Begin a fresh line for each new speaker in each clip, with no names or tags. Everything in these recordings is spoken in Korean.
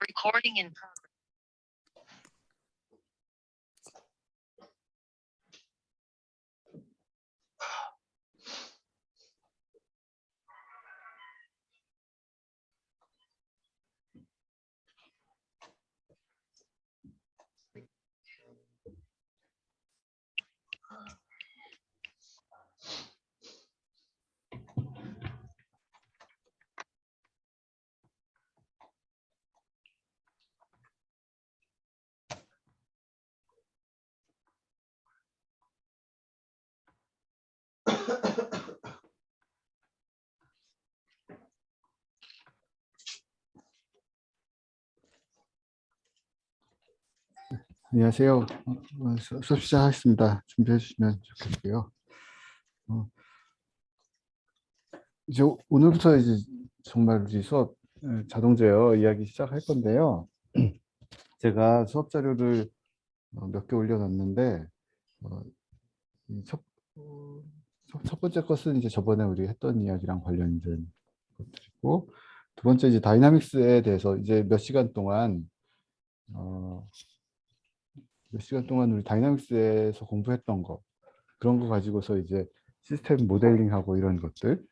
Recording in progress.
안녕하세요. 수업 시작하겠습니다. 준비해 주시면 좋겠고요. 이제 오늘부터 이제 정말 우리 수업 자동 제어 이야기 시작할 건데요. 제가 수업 자료를 몇 개 올려놨는데 이 첫 번째 것은 이제 저번에 우리 했던 이야기랑 관련된 것들이고, 두 번째 이제 다이나믹스에 대해서 이제 몇 시간 동안 우리 다이나믹스에서 공부했던 거, 그런 거 가지고서 이제 시스템 모델링하고 이런 것들.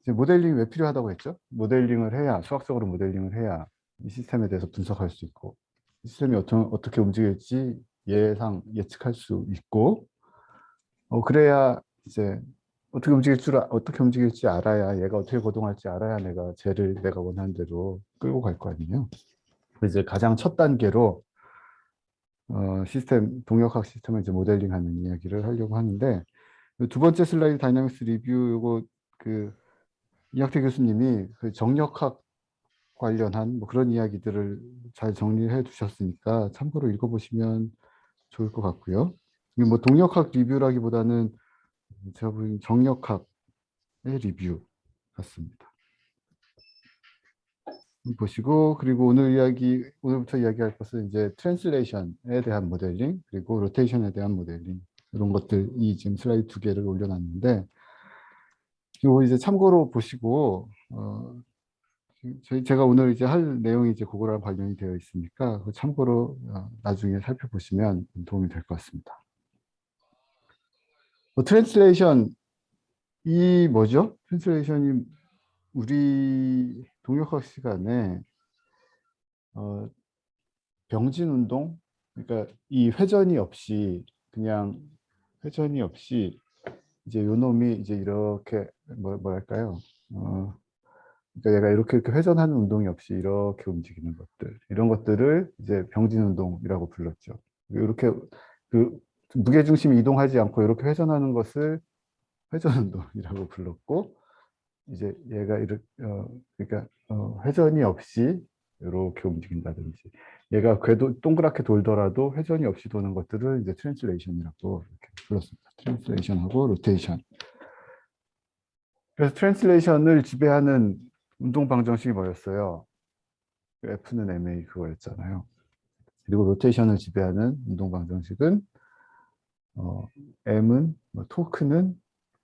이제 모델링이 왜 필요하다고 했죠? 모델링을 해야, 수학적으로 모델링을 해야 이 시스템에 대해서 분석할 수 있고, 시스템이 어떻게 움직일지 예측할 수 있고, 그래야 이제 어떻게 움직일지 알아야, 얘가 어떻게 거동할지 알아야 내가 원하는 대로 끌고 갈 거 아니에요. 이제 가장 첫 단계로 동역학 시스템을 이제 모델링하는 이야기를 하려고 하는데, 두 번째 슬라이드 다이나믹스 리뷰, 이거 이학태 교수님이 정역학 관련한 뭐 그런 이야기들을 잘 정리해 두셨으니까 참고로 읽어보시면 좋을 것 같고요. 이게 뭐 동역학 리뷰라기보다는 제가 보기엔 정역학의 리뷰 같습니다. 보시고, 그리고 오늘부터 이야기할 것은 이제 트랜슬레이션에 대한 모델링, 그리고 로테이션에 대한 모델링, 이런 것들이 지금 슬라이드 2개를 올려놨는데, 이거 이제 참고로 보시고, 제가 오늘 이제 할 내용이 이제 그거랑 관련이 되어 있으니까 참고로 나중에 살펴보시면 도움이 될 것 같습니다. 트랜슬레이션이 뭐죠? 트랜슬레이션이 우리 동역학 시간에 병진 운동, 그러니까 이 회전이 없이 이제 요 놈이 이제 이렇게 뭐랄까요? 그러니까 얘가 이렇게 회전하는 운동이 없이 이렇게 움직이는 것들, 이런 것들을 이제 병진 운동이라고 불렀죠. 이렇게 무게 중심이 이동하지 않고 이렇게 회전하는 것을 회전 운동이라고 불렀고, 이제 얘가 그러니까 회전이 없이 이렇게 움직인다든지, 얘가 동그랗게 돌더라도 회전이 없이 도는 것들을 이제 트랜슬레이션이라고 이렇게 불렀습니다. 트랜슬레이션하고 로테이션. 그래서 트랜슬레이션을 지배하는 운동 방정식이 뭐였어요? F는 ma 그거였잖아요. 그리고 로테이션을 지배하는 운동 방정식은 m은 토크는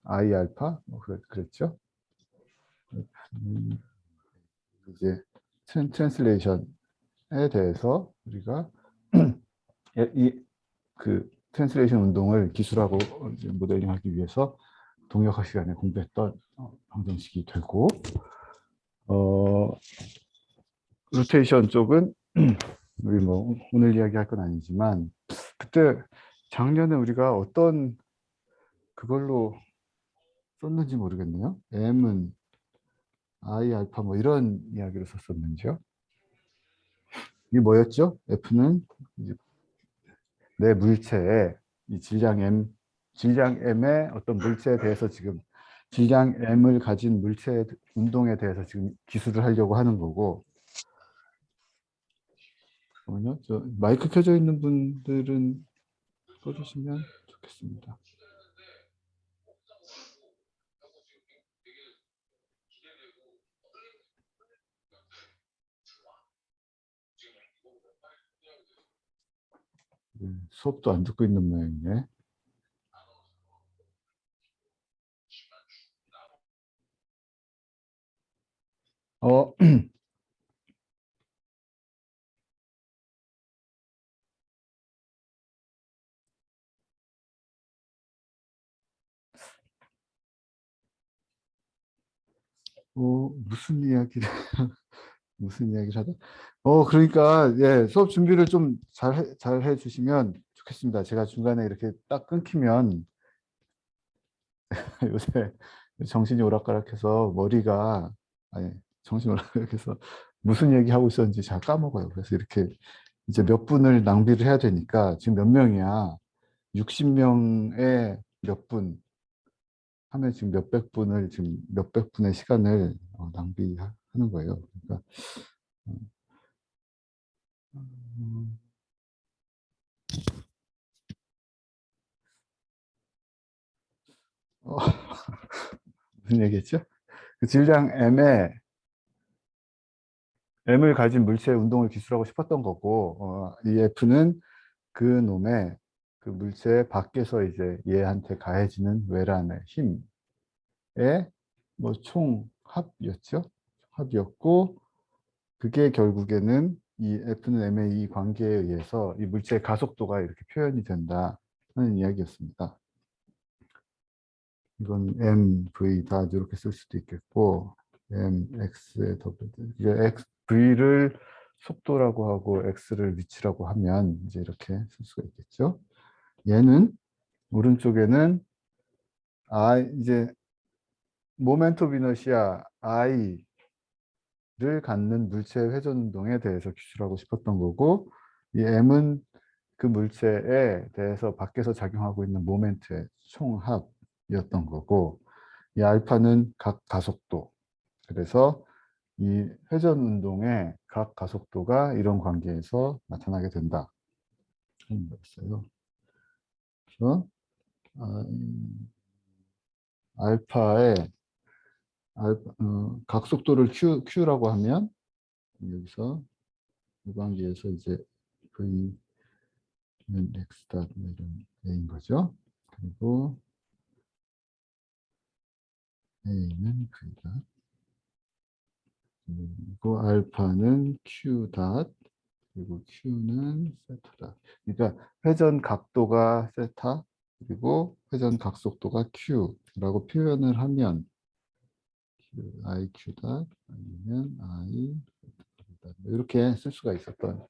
I 알파 그랬죠. 이제 트랜슬레이션에 대해서 우리가 트랜슬레이션 운동을 기술하고 모델링하기 위해서 동역학 시간에 공부했던 방정식이 되고, 로테이션 쪽은 우리 뭐 오늘 이야기할 건 아니지만, 그때 작년에 우리가 어떤 그걸로 썼는지 모르겠네요. m은 I 알파 뭐 이런 이야기로 썼었는지요. 이게 뭐였죠? F는 이제 내 물체의 이 질량 M의 어떤 물체에 대해서 지금 질량 M을 가진 물체의 운동에 대해서 지금 기술을 하려고 하는 거고, 저 마이크 켜져 있는 분들은 꺼주시면 좋겠습니다. 수업도 안 듣고 있는 모양이네. 어, 무슨 이야기를 무슨 이야기를 하다? 그러니까 예, 수업 준비를 좀 잘 해주시면 좋겠습니다. 제가 중간에 이렇게 딱 끊기면 요새 정신이 오락가락해서 머리가 아니 정신이 오락가락해서 무슨 얘기하고 있었는지 잘 까먹어요. 그래서 이렇게 이제 몇 분을 낭비를 해야 되니까 지금 몇 명이야? 60명에 몇 분 하면 지금 몇백 분을 지금 몇백 분의 시간을 낭비하는 거예요. 그러니까 음, 어, 무슨 얘기했죠? 그 질량 M을 가진 물체의 운동을 기술하고 싶었던 거고, 이 F는 그 놈의 그 물체 밖에서 이제 얘한테 가해지는 외란의 힘의 뭐 총합이었죠. 합이었고, 그게 결국에는 이 F는 M의 이 관계에 의해서 이 물체의 가속도가 이렇게 표현이 된다 하는 이야기였습니다. 이건 MV 다 이렇게 쓸 수도 있겠고, MX의 더블, 이게 V를 속도라고 하고 X를 위치라고 하면 이제 이렇게 쓸 수가 있겠죠. 얘는 오른쪽에는 이제 모멘트 오브 이너시아 I를 갖는 물체의 회전 운동에 대해서 기술하고 싶었던 거고, 이 M은 그 물체에 대해서 밖에서 작용하고 있는 모멘트의 총합이었던 거고, 이 알파는 각 가속도. 그래서 이 회전 운동의 각 가속도가 이런 관계에서 나타나게 된다 하는 거였어요. 그래서 알파의 각속도를 Q라고 하면 여기서 이 관계에서 이제 V는 X 다 이런 A인 거죠. 그리고 A는 V다. 그리고 알파는 Q 닷 그리고 Q는 세타다. 그러니까 회전 각도가 세타 그리고 회전 각속도가 Q라고 표현을 하면 IQ 닷 아니면 I 이렇게 쓸 수가 있었던 거죠.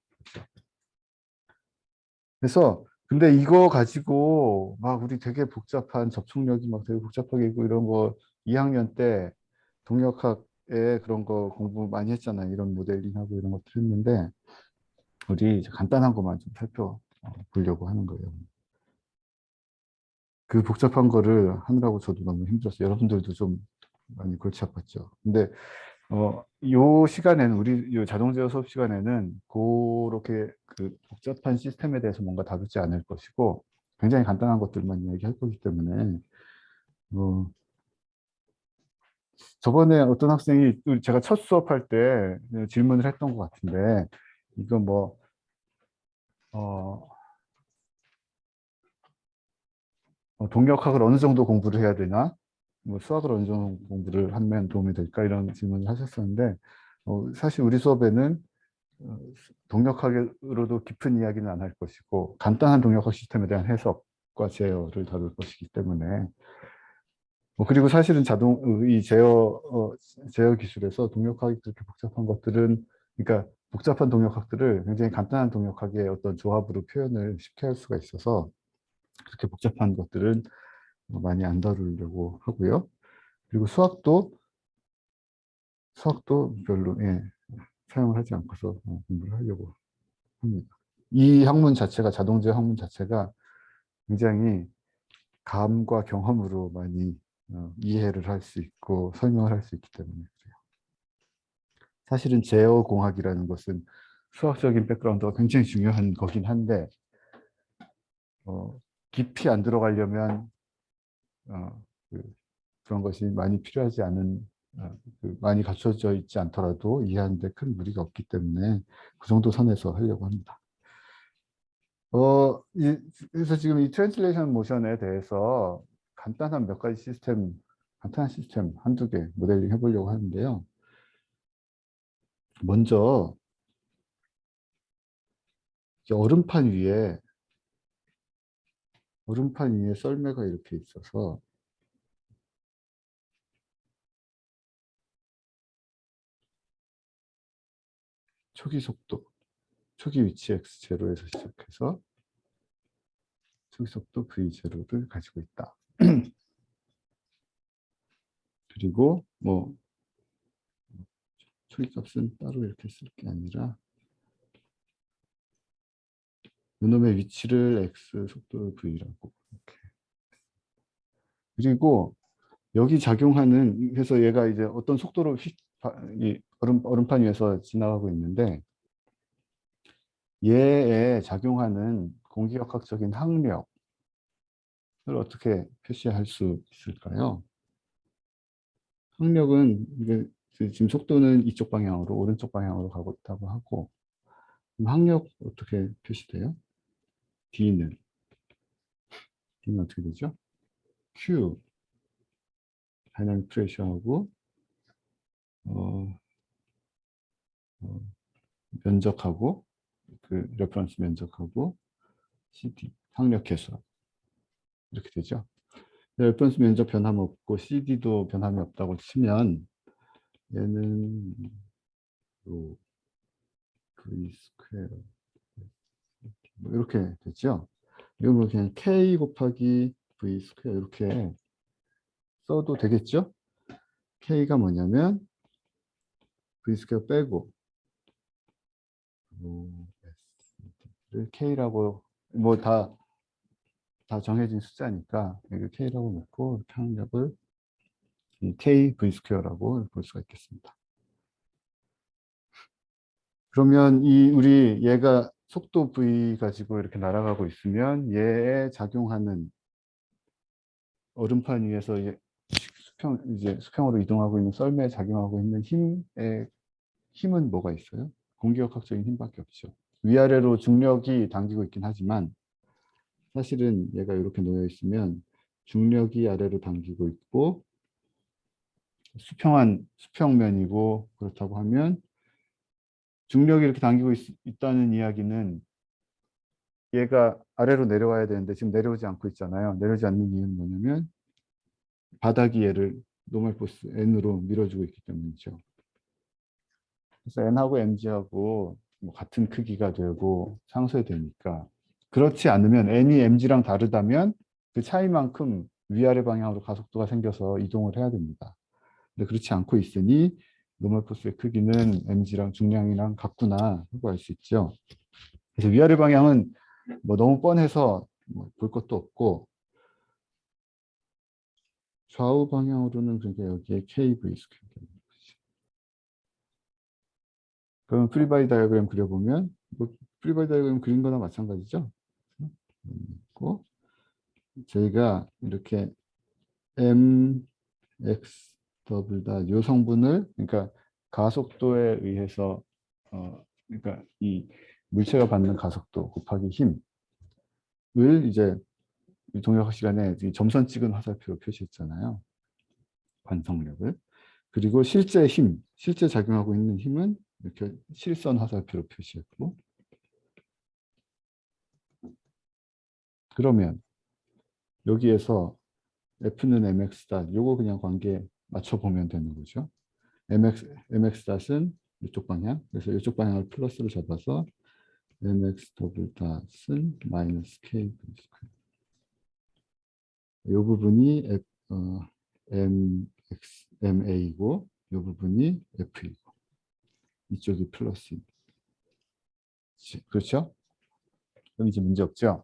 그래서 근데 이거 가지고 막 우리 되게 복잡한 접촉력이 막 되게 복잡하게 있고 이런 거 2학년 때 동력학에 그런 거 공부 많이 했잖아요. 이런 모델링하고 이런 것들 했는데 우리 간단한 것만 좀 살펴보려고 하는 거예요. 그 복잡한 거를 하느라고 저도 너무 힘들었어요. 여러분들도 좀 많이 골치 아팠죠. 근데 요 시간에는 요 자동제어 수업 시간에는 그렇게 그 복잡한 시스템에 대해서 뭔가 다루지 않을 것이고 굉장히 간단한 것들만 이야기할 거기 때문에 어, 저번에 어떤 학생이 제가 첫 수업할 때 질문을 했던 것 같은데 이거 뭐 어, 동력학을 어느 정도 공부를 해야 되나? 뭐 수학을 어느 정도 공부를 하면 도움이 될까? 이런 질문을 하셨었는데, 사실 우리 수업에는 어, 동력학으로도 깊은 이야기는 안 할 것이고, 간단한 동력학 시스템에 대한 해석과 제어를 다룰 것이기 때문에, 그리고 사실은 이 제어 기술에서 동력학이 그렇게 복잡한 것들은, 그러니까 복잡한 동력학들을 굉장히 간단한 동력학의 어떤 조합으로 표현을 쉽게 할 수가 있어서, 그렇게 복잡한 것들은 많이 안 다루려고 하고요. 그리고 수학도 별로 사용을 하지 않고서 공부를 하려고 합니다. 이 학문 자체가 자동제 학문 자체가 굉장히 감과 경험으로 많이 이해를 할 수 있고 설명을 할 수 있기 때문에 그래요. 사실은 제어공학이라는 것은 수학적인 백그라운드가 굉장히 중요한 거긴 한데 깊이 안 들어가려면 어, 그, 그런 것이 많이 필요하지 않은 많이 갖춰져 있지 않더라도 이해하는데 큰 무리가 없기 때문에 그 정도 선에서 하려고 합니다. 그래서 지금 이 트랜슬레이션 모션에 대해서 간단한 몇 가지 간단한 시스템 한두 개 모델링 해보려고 하는데요. 먼저 이제 얼음판 위에 썰매가 이렇게 있어서 초기 속도, 초기 위치 x0에서 시작해서 초기 속도 v0를 가지고 있다. 그리고 뭐 초기 값은 따로 이렇게 쓸 게 아니라 요놈의 위치를 x, 속도를 v라고 이렇게. 그리고 여기 작용하는, 그래서 얘가 이제 어떤 속도로 이 얼음판 위에서 지나가고 있는데 얘에 작용하는 공기역학적인 항력을 어떻게 표시할 수 있을까요? 항력은 이게 지금 속도는 이쪽 방향으로, 오른쪽 방향으로 가고 있다고 하고, 그럼 항력 어떻게 표시돼요? D는 어떻게 되죠? Q 다이나믹 프레셔하고 어, 어, 면적하고 그 레퍼런스 면적하고 CD 항력 계수 이렇게 되죠. 레퍼런스 면적 변함 없고 CD도 변함이 없다고 치면 얘는 로 V 스퀘어 뭐 이렇게 되죠. 이거 뭐 그냥 K 곱하기 V 스퀘어 이렇게 써도 되겠죠. K가 뭐냐면 V 스퀘어 빼고 를 K라고 뭐 다 정해진 숫자니까 이거 K라고 놓고 이렇게 항력을 K V 스퀘어라고 볼 수가 있겠습니다. 그러면 우리 얘가 속도 V 가지고 이렇게 날아가고 있으면 얘에 작용하는 얼음판 위에서 수평으로 이동하고 있는 썰매에 작용하고 있는 힘은 뭐가 있어요? 공기역학적인 힘밖에 없죠. 위아래로 중력이 당기고 있긴 하지만 사실은 얘가 이렇게 놓여 있으면 중력이 아래로 당기고 있고 수평면이고 그렇다고 하면 중력이 이렇게 당기고 있다는 이야기는 얘가 아래로 내려와야 되는데 지금 내려오지 않고 있잖아요. 내려오지 않는 이유는 뭐냐면 바닥이 얘를 노멀 포스 N으로 밀어주고 있기 때문이죠. 그래서 N하고 mg하고 뭐 같은 크기가 되고 상쇄되니까 그렇지 않으면 N이 mg랑 다르다면 그 차이만큼 위아래 방향으로 가속도가 생겨서 이동을 해야 됩니다. 근데 그렇지 않고 있으니 노멀 포스의 크기는 mg랑 중량이랑 같구나 하고 알 수 있죠. 그래서 위아래 방향은 뭐 너무 뻔해서 뭐볼 것도 없고 좌우 방향으로는 그러니까 여기에 KV 스퀘어. 그럼 프리바디 다이어그램 그려보면 뭐 프리바디 다이어그램 그린 거나 마찬가지죠. 있고 저희가 이렇게 m, x 더블 다요 성분을 그러니까 가속도에 의해서 그러니까 이 물체가 받는 가속도 곱하기 힘을 이제 동력학 시간에 점선 찍은 화살표로 표시했잖아요. 관성력을. 그리고 실제 작용하고 있는 힘은 이렇게 실선 화살표로 표시했고 그러면 여기에서 F는 mx 요거 그냥 관계 맞춰보면 되는 거죠. mx 이쪽 방향. 그래서 이쪽 방향을 플러스로 잡아서 mx 더블 마이너스 k 스퀘어. 이 부분이 ma이고 이 부분이 f이고 이쪽이 플러스. 그렇죠? 그럼 이제 문제 없죠?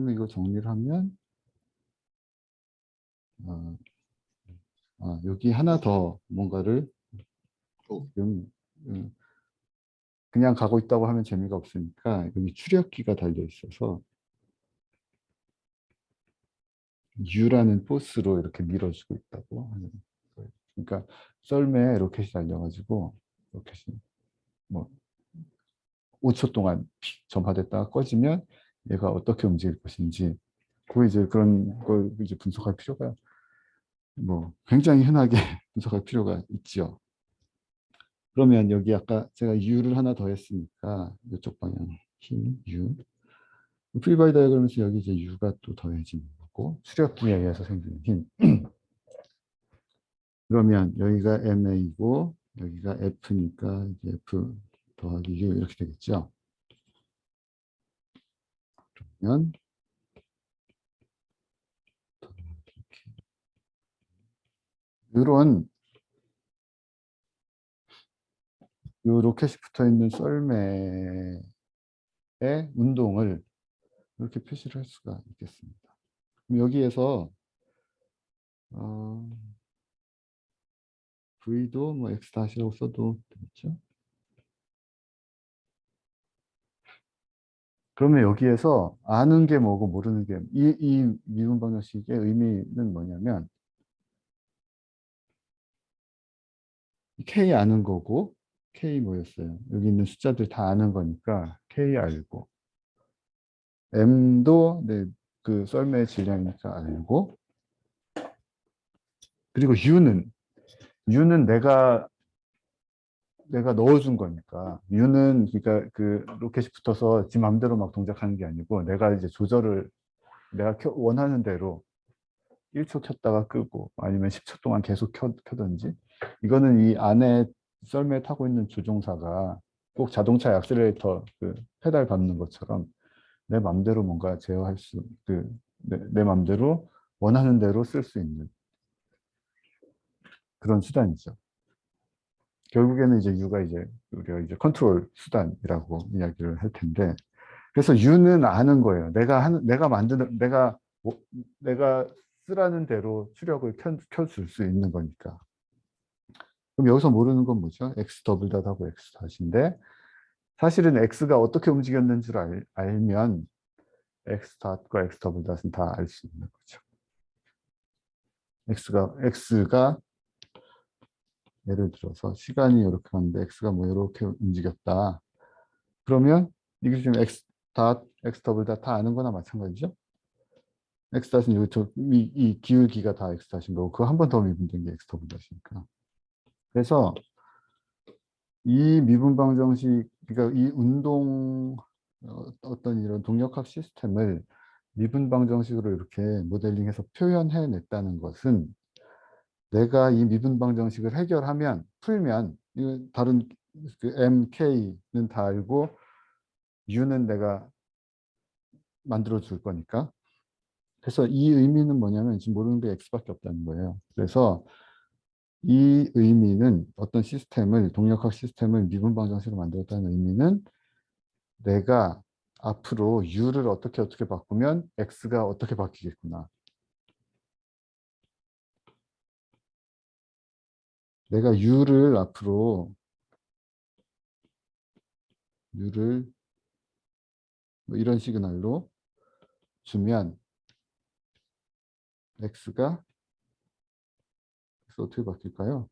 그러면 이거 정리를 하면 어, 여기 하나 더 뭔가를 지금 그냥 가고 있다고 하면 재미가 없으니까 여기 추력기가 달려 있어서 U라는 포스로 이렇게 밀어주고 있다고 하는 거예요. 그러니까 썰매에 로켓이 달려가지고 로켓이 뭐 5초 동안 점화됐다가 꺼지면 얘가 어떻게 움직일 것인지 그 이제 그런 걸 이제 분석할 필요가 뭐 굉장히 흔하게 분석할 필요가 있죠. 그러면 여기 아까 제가 U를 하나 더 했으니까 이쪽 방향 힘 U. 프리바디 다이어그램에서 여기 이제 U가 또 더해지는 거고 수력기에 의해서 생기는 힘. 그러면 여기가 MA이고 여기가 F니까 이제 F 더하기 U 이렇게 되겠죠. 그러면 이런 요 로켓이 붙어 있는 썰매의 운동을 이렇게 표시를 할 수가 있겠습니다. 그럼 여기에서 어, V도 뭐 X 다시라고 써도 되겠죠. 그러면 여기에서 아는 게 뭐고 모르는 게 이 미분 방정식의 의미는 뭐냐면 K 아는 거고 K 뭐였어요? 여기 있는 숫자들 다 아는 거니까 K 알고 M도 네, 그 썰매의 질량이니까 알고 그리고 U는 내가 넣어준 거니까 U는 그러니까 그 로켓이 붙어서 지 맘대로 막 동작하는 게 아니고 내가 이제 조절을 내가 원하는 대로 1초 켰다가 끄고 아니면 10초 동안 계속 켜든지 이거는 이 안에 썰매에 타고 있는 조종사가 꼭 자동차 액셀레이터 그 페달 밟는 것처럼 내 맘대로 뭔가 제어할 수 내 맘대로 원하는 대로 쓸 수 있는 그런 수단이죠. 결국에는 이제 U가 이제 우리가 이제 컨트롤 수단이라고 이야기를 할 텐데 그래서 U는 아는 거예요. 내가 만드는 내가 쓰라는 대로 출력을 켜줄 수 있는 거니까. 그럼 여기서 모르는 건 뭐죠? X 더블 닷하고 X 닷인데 사실은 X가 어떻게 움직였는 줄 알면 X 닷과 X 더블 닷은 다 알 수 있는 거죠. X가 예를 들어서 시간이 이렇게 갔는데 X가 뭐 이렇게 움직였다. 그러면 이게 지금 X 닷, X 더블 닷 다 아는 거나 마찬가지죠. X 닷은 이 기울기가 다 X 닷인 거고 그거 한 번 더 미분된 게 X 더블 닷이니까. 그래서 이 미분 방정식, 그러니까 이 운동 어떤 이런 동력학 시스템을 미분 방정식으로 이렇게 모델링해서 표현해냈다는 것은 내가 이 미분 방정식을 풀면 다른 그 M, K는 다 알고 U는 내가 만들어 줄 거니까. 그래서 이 의미는 뭐냐면 지금 모르는 게 X밖에 없다는 거예요. 그래서 이 의미는 어떤 시스템을 동력학 시스템을 미분 방정식으로 만들었다는 의미는 내가 앞으로 U를 어떻게 바꾸면 X가 어떻게 바뀌겠구나. 내가 U를 뭐 이런 시그널로 주면 X가 어떻게 바뀔까요?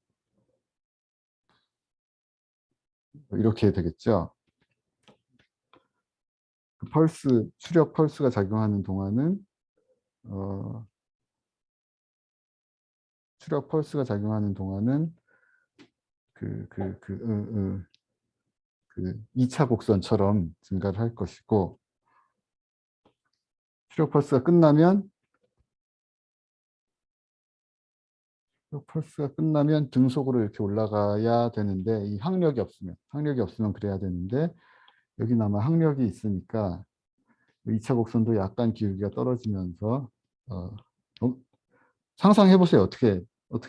뭐 이렇게 되겠죠. 그 추력 펄스가 작용하는 동안은 어, 추력 펄스가 작용하는 동안은 그 2차 곡선처럼 증가를 할 것이고 추력 펄스가 끝나면 등속으로 이렇게 올라가야 되는데 이 항력이 없으면 그래야 되는데 여기는 아마 항력이 있으니까 2차 곡선도 약간 기울기가 떨어지면서 어, 상상해 보세요. 어떻게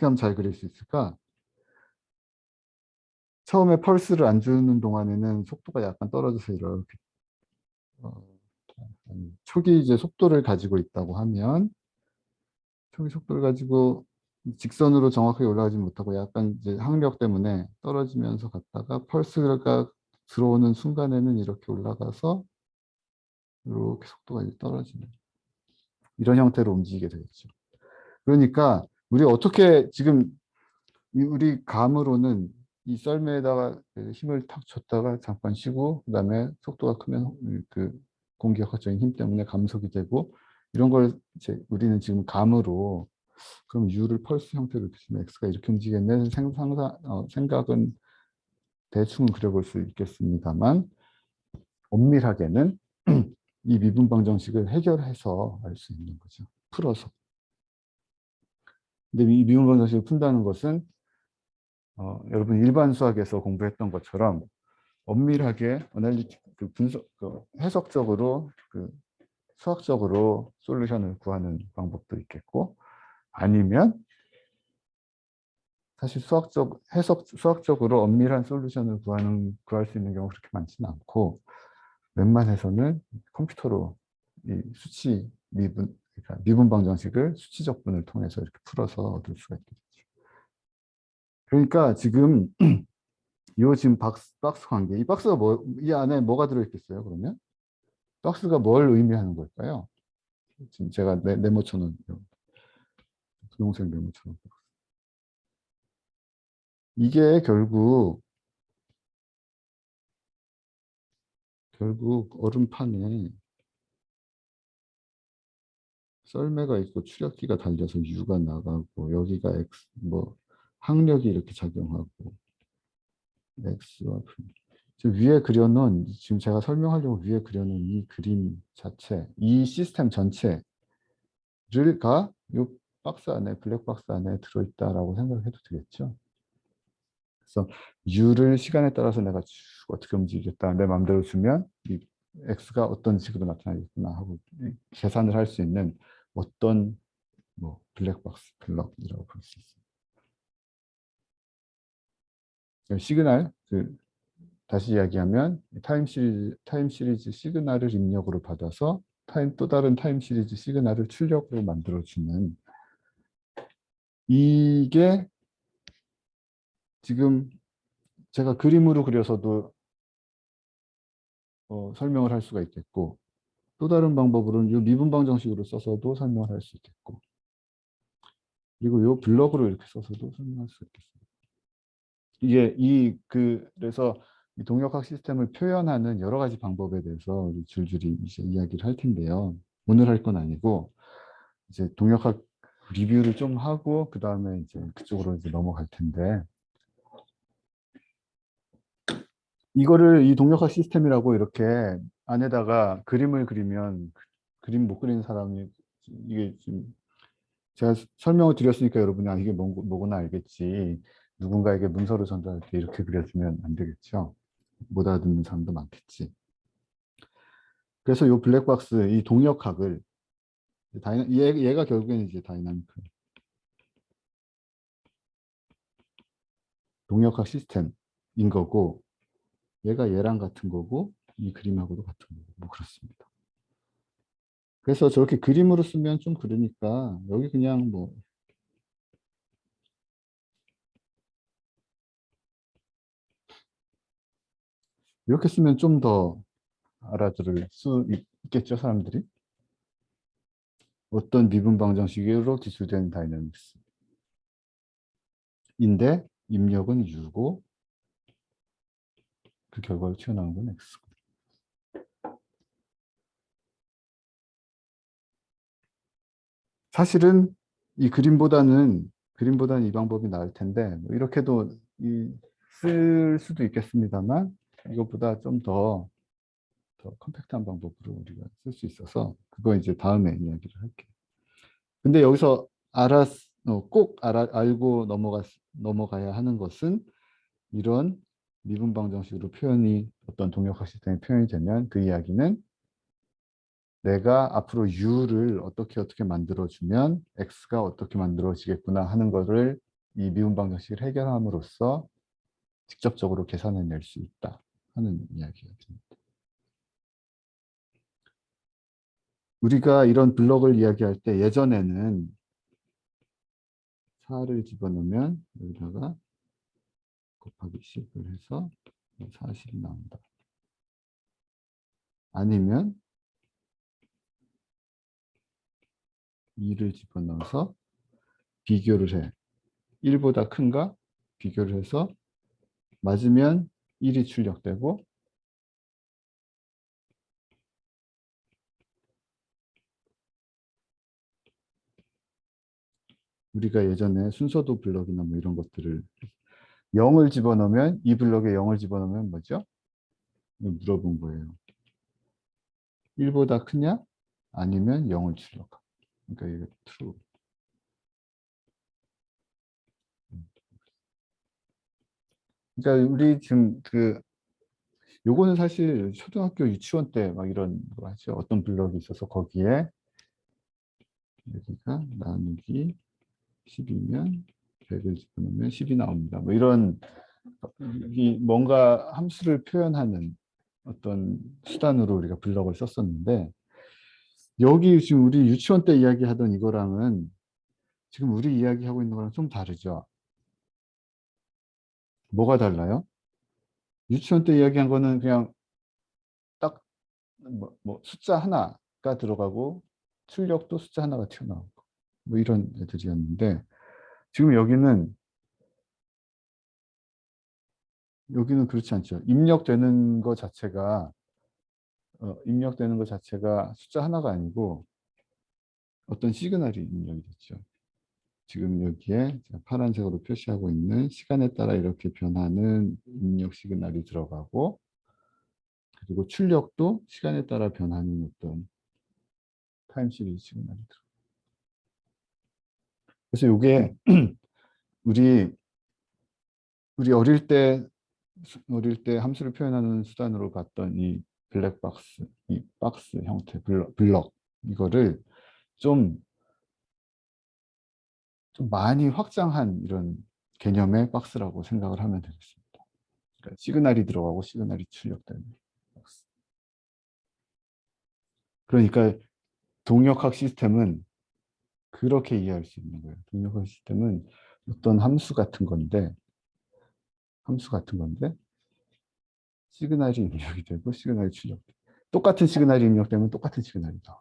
하면 잘 그릴 수 있을까? 처음에 펄스를 안 주는 동안에는 속도가 약간 떨어져서 이렇게 어, 초기 이제 속도를 가지고 있다고 하면 초기 속도를 가지고 직선으로 정확하게 올라가지 못하고 약간 이제 항력 때문에 떨어지면서 갔다가 펄스가 들어오는 순간에는 이렇게 올라가서 이렇게 속도가 이제 떨어지는 이런 형태로 움직이게 되겠죠. 그러니까 우리 어떻게 지금 우리 감으로는 이 썰매에다가 그 힘을 탁 줬다가 잠깐 쉬고 그다음에 속도가 크면 그 공기의 화적인 힘 때문에 감속이 되고 이런 걸 이제 우리는 지금 감으로 그럼 U를 펄스 형태로 이렇게 주면 X가 이렇게 움직이겠네. 생각은 대충은 그려볼 수 있겠습니다만 엄밀하게는 이 미분방정식을 해결해서 알 수 있는 거죠. 풀어서. 근데 이 미분방정식을 푼다는 것은 여러분 일반 수학에서 공부했던 것처럼 엄밀하게 그 분석, 그 해석적으로 그 수학적으로 솔루션을 구하는 방법도 있겠고 아니면 사실 수학적으로 엄밀한 솔루션을 구할 수 있는 경우가 그렇게 많지는 않고 웬만해서는 컴퓨터로 이 그러니까 미분방정식을 수치적분을 통해서 이렇게 풀어서 얻을 수가 있겠죠. 그러니까 지금 지금 박스 관계, 이 박스가 이 안에 뭐가 들어있겠어요, 그러면? 박스가 뭘 의미하는 걸까요? 지금 제가 네모쳐놓은 분홍색 네모쳐놓은 박스. 이게 결국 얼음판에 썰매가 있고 출력기가 달려서 U가 나가고 여기가 X 항력이 이렇게 작용하고 X와 지금 위에 그려놓은 지금 제가 설명하려고 위에 그려놓은 이 그림 자체, 이 시스템 전체가 이 박스 안에 블랙박스 안에 들어있다라고 생각해도 되겠죠. 그래서 U를 시간에 따라서 내가 쭉 어떻게 움직이겠다 내 마음대로 주면 이 X가 어떤 식으로 나타나겠구나 하고 계산을 할 수 있는 어떤 블랙박스 블럭이라고 볼 수 있습니다. 시그널 다시 이야기하면 타임 시리즈 시그널을 입력으로 받아서 또 다른 타임 시리즈 시그널을 출력으로 만들어주는 이게 지금 제가 그림으로 그려서도 설명을 할 수가 있겠고 또 다른 방법으로는 이 미분방정식으로 써서도 설명을 할 수 있겠고 그리고 이 블럭으로 이렇게 써서도 설명할 수 있겠습니다. 그래서 이 동력학 시스템을 표현하는 여러 가지 방법에 대해서 우리 줄줄이 이제 이야기를 할 텐데요. 오늘 할 건 아니고 이제 동력학 리뷰를 좀 하고 그 다음에 이제 그쪽으로 이제 넘어갈 텐데 이거를 이 동력학 시스템이라고 이렇게 안에다가 그림을 그리면 그림 못 그리는 사람이 이게 지금 제가 설명을 드렸으니까 여러분이 이게 뭐구나 알겠지. 누군가에게 문서를 전달할 때 이렇게 그려주면 안 되겠죠. 못 알아듣는 사람도 많겠지. 그래서 이 블랙박스, 이 동력학을 얘가 결국에는 이제 다이나믹 동력학 시스템인 거고 얘가 얘랑 같은 거고 이 그림하고도 같은 거고 뭐 그렇습니다. 그래서 저렇게 그림으로 쓰면 좀 그러니까 여기 그냥 이렇게 쓰면 좀 더 알아들을 수 있겠죠, 사람들이. 어떤 미분 방정식으로 기술된 다이내믹스인데 입력은 U고 그 결과로 튀어나온 건 X고. 사실은 이 그림보다는 이 방법이 나을 텐데 이렇게도 쓸 수도 있겠습니다만 이것보다 좀 더 컴팩트한 방법으로 우리가 쓸 수 있어서 그거 이제 다음에 이야기를 할게요. 근데 여기서 꼭 알고 넘어가야 하는 것은 이런 미분 방정식으로 어떤 동력학 시스템이 표현이 되면 그 이야기는 내가 앞으로 U를 어떻게 만들어주면 X가 어떻게 만들어지겠구나 하는 거를 이 미분 방정식을 해결함으로써 직접적으로 계산해낼 수 있다 하는 이야기가 됩니다. 우리가 이런 블럭을 이야기할 때 예전에는 4를 집어넣으면 여기다가 곱하기 10을 해서 40이 나온다. 아니면 2를 집어넣어서 비교를 해. 1보다 큰가? 비교를 해서 맞으면 1이 출력되고 우리가 예전에 순서도 블럭이나 뭐 이런 것들을 0을 집어넣으면 이 블럭에 0을 집어넣으면 뭐죠? 물어본 거예요. 1보다 크냐? 아니면 0을 출력하. 그러니까 이게 true. 그러니까 우리 지금 요거는 사실 초등학교 유치원 때 막 이런 거 하죠. 어떤 블럭이 있어서 거기에 여기가 나누기 10이면 100을 집어넣으면 10이 나옵니다. 뭐 이런 뭔가 함수를 표현하는 어떤 수단으로 우리가 블럭을 썼었는데 여기 지금 우리 유치원 때 이야기하던 이거랑은 지금 우리 이야기하고 있는 거랑 좀 다르죠. 뭐가 달라요? 유치원 때 이야기한 거는 그냥 딱 숫자 하나가 들어가고 출력도 숫자 하나가 튀어나오고 뭐 이런 애들이었는데 지금 여기는 그렇지 않죠. 입력되는 것 자체가 숫자 하나가 아니고 어떤 시그널이 입력이 됐죠. 지금 여기에 파란색으로 표시하고 있는 시간에 따라 이렇게 변하는 입력 시그널이 들어가고 그리고 출력도 시간에 따라 변하는 어떤 타임 시리즈 시그널이 들어가고 그래서 이게 우리 어릴 때 함수를 표현하는 수단으로 봤던 이 블랙박스, 이 박스 형태 블럭 이거를 좀 많이 확장한 이런 개념의 박스라고 생각을 하면 되겠습니다. 그러니까 시그널이 들어가고 시그널이 출력되는 박스. 그러니까 동력학 시스템은 그렇게 이해할 수 있는 거예요. 동력학 시스템은 어떤 함수 같은 건데 시그널이 입력이 되고 시그널이 출력돼. 똑같은 시그널이 입력되면 똑같은 시그널이 나와.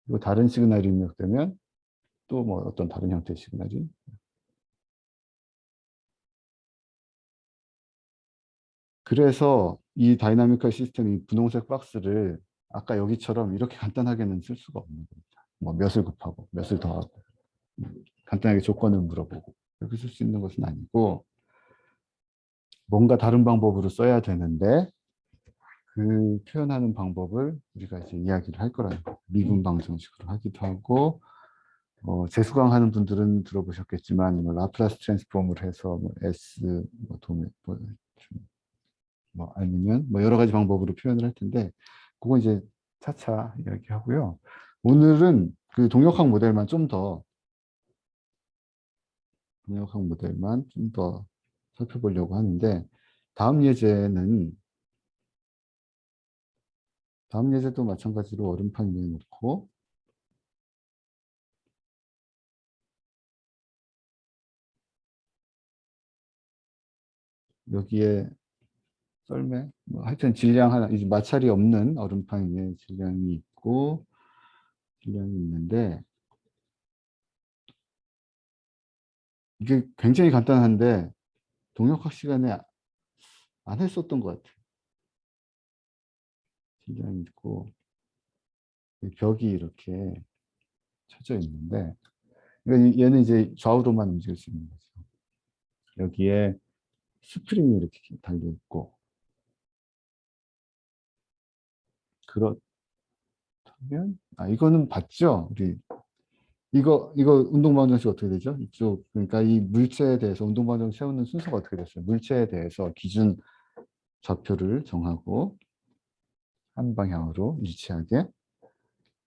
그리고 다른 시그널이 입력되면 또 뭐 어떤 다른 형태의 시그널이. 그래서 이 다이나미컬 시스템이 분홍색 박스를 아까 여기처럼 이렇게 간단하게는 쓸 수가 없는 겁니다. 뭐 몇을 곱하고 몇을 더하고 간단하게 조건을 물어보고 이렇게 쓸 수 있는 것은 아니고 뭔가 다른 방법으로 써야 되는데 그 표현하는 방법을 우리가 이제 이야기를 할 거라는 거예요. 미분 방정식으로 하기도 하고 재수강 하는 분들은 들어보셨겠지만 뭐 라플라스 트랜스폼을 해서 뭐 S 뭐 도메 뭐 아니면 뭐 여러 가지 방법으로 표현을 할 텐데 그거 이제 차차 이야기하고요. 오늘은 그 동력학 모델만 좀 더 살펴보려고 하는데 다음 예제는 다음 예제도 마찬가지로 얼음판 위에 놓고 여기에 썰매 뭐 하여튼 질량 하나 이제 마찰이 없는 얼음판 위에 질량이 있는데 이게 굉장히 간단한데 동력학 시간에 안 했었던 것 같아요. 질량이 있고 벽이 이렇게 쳐져 있는데 그러니까 얘는 이제 좌우로만 움직일 수 있는 거죠. 여기에 스프링이 이렇게 달려 있고 그렇다면 이거는 봤죠? 우리 이거 운동방정식 어떻게 되죠? 이쪽 그러니까 이 물체에 대해서 운동방정 세우는 순서가 어떻게 됐어요? 물체에 대해서 기준 좌표를 정하고 한 방향으로 일치하게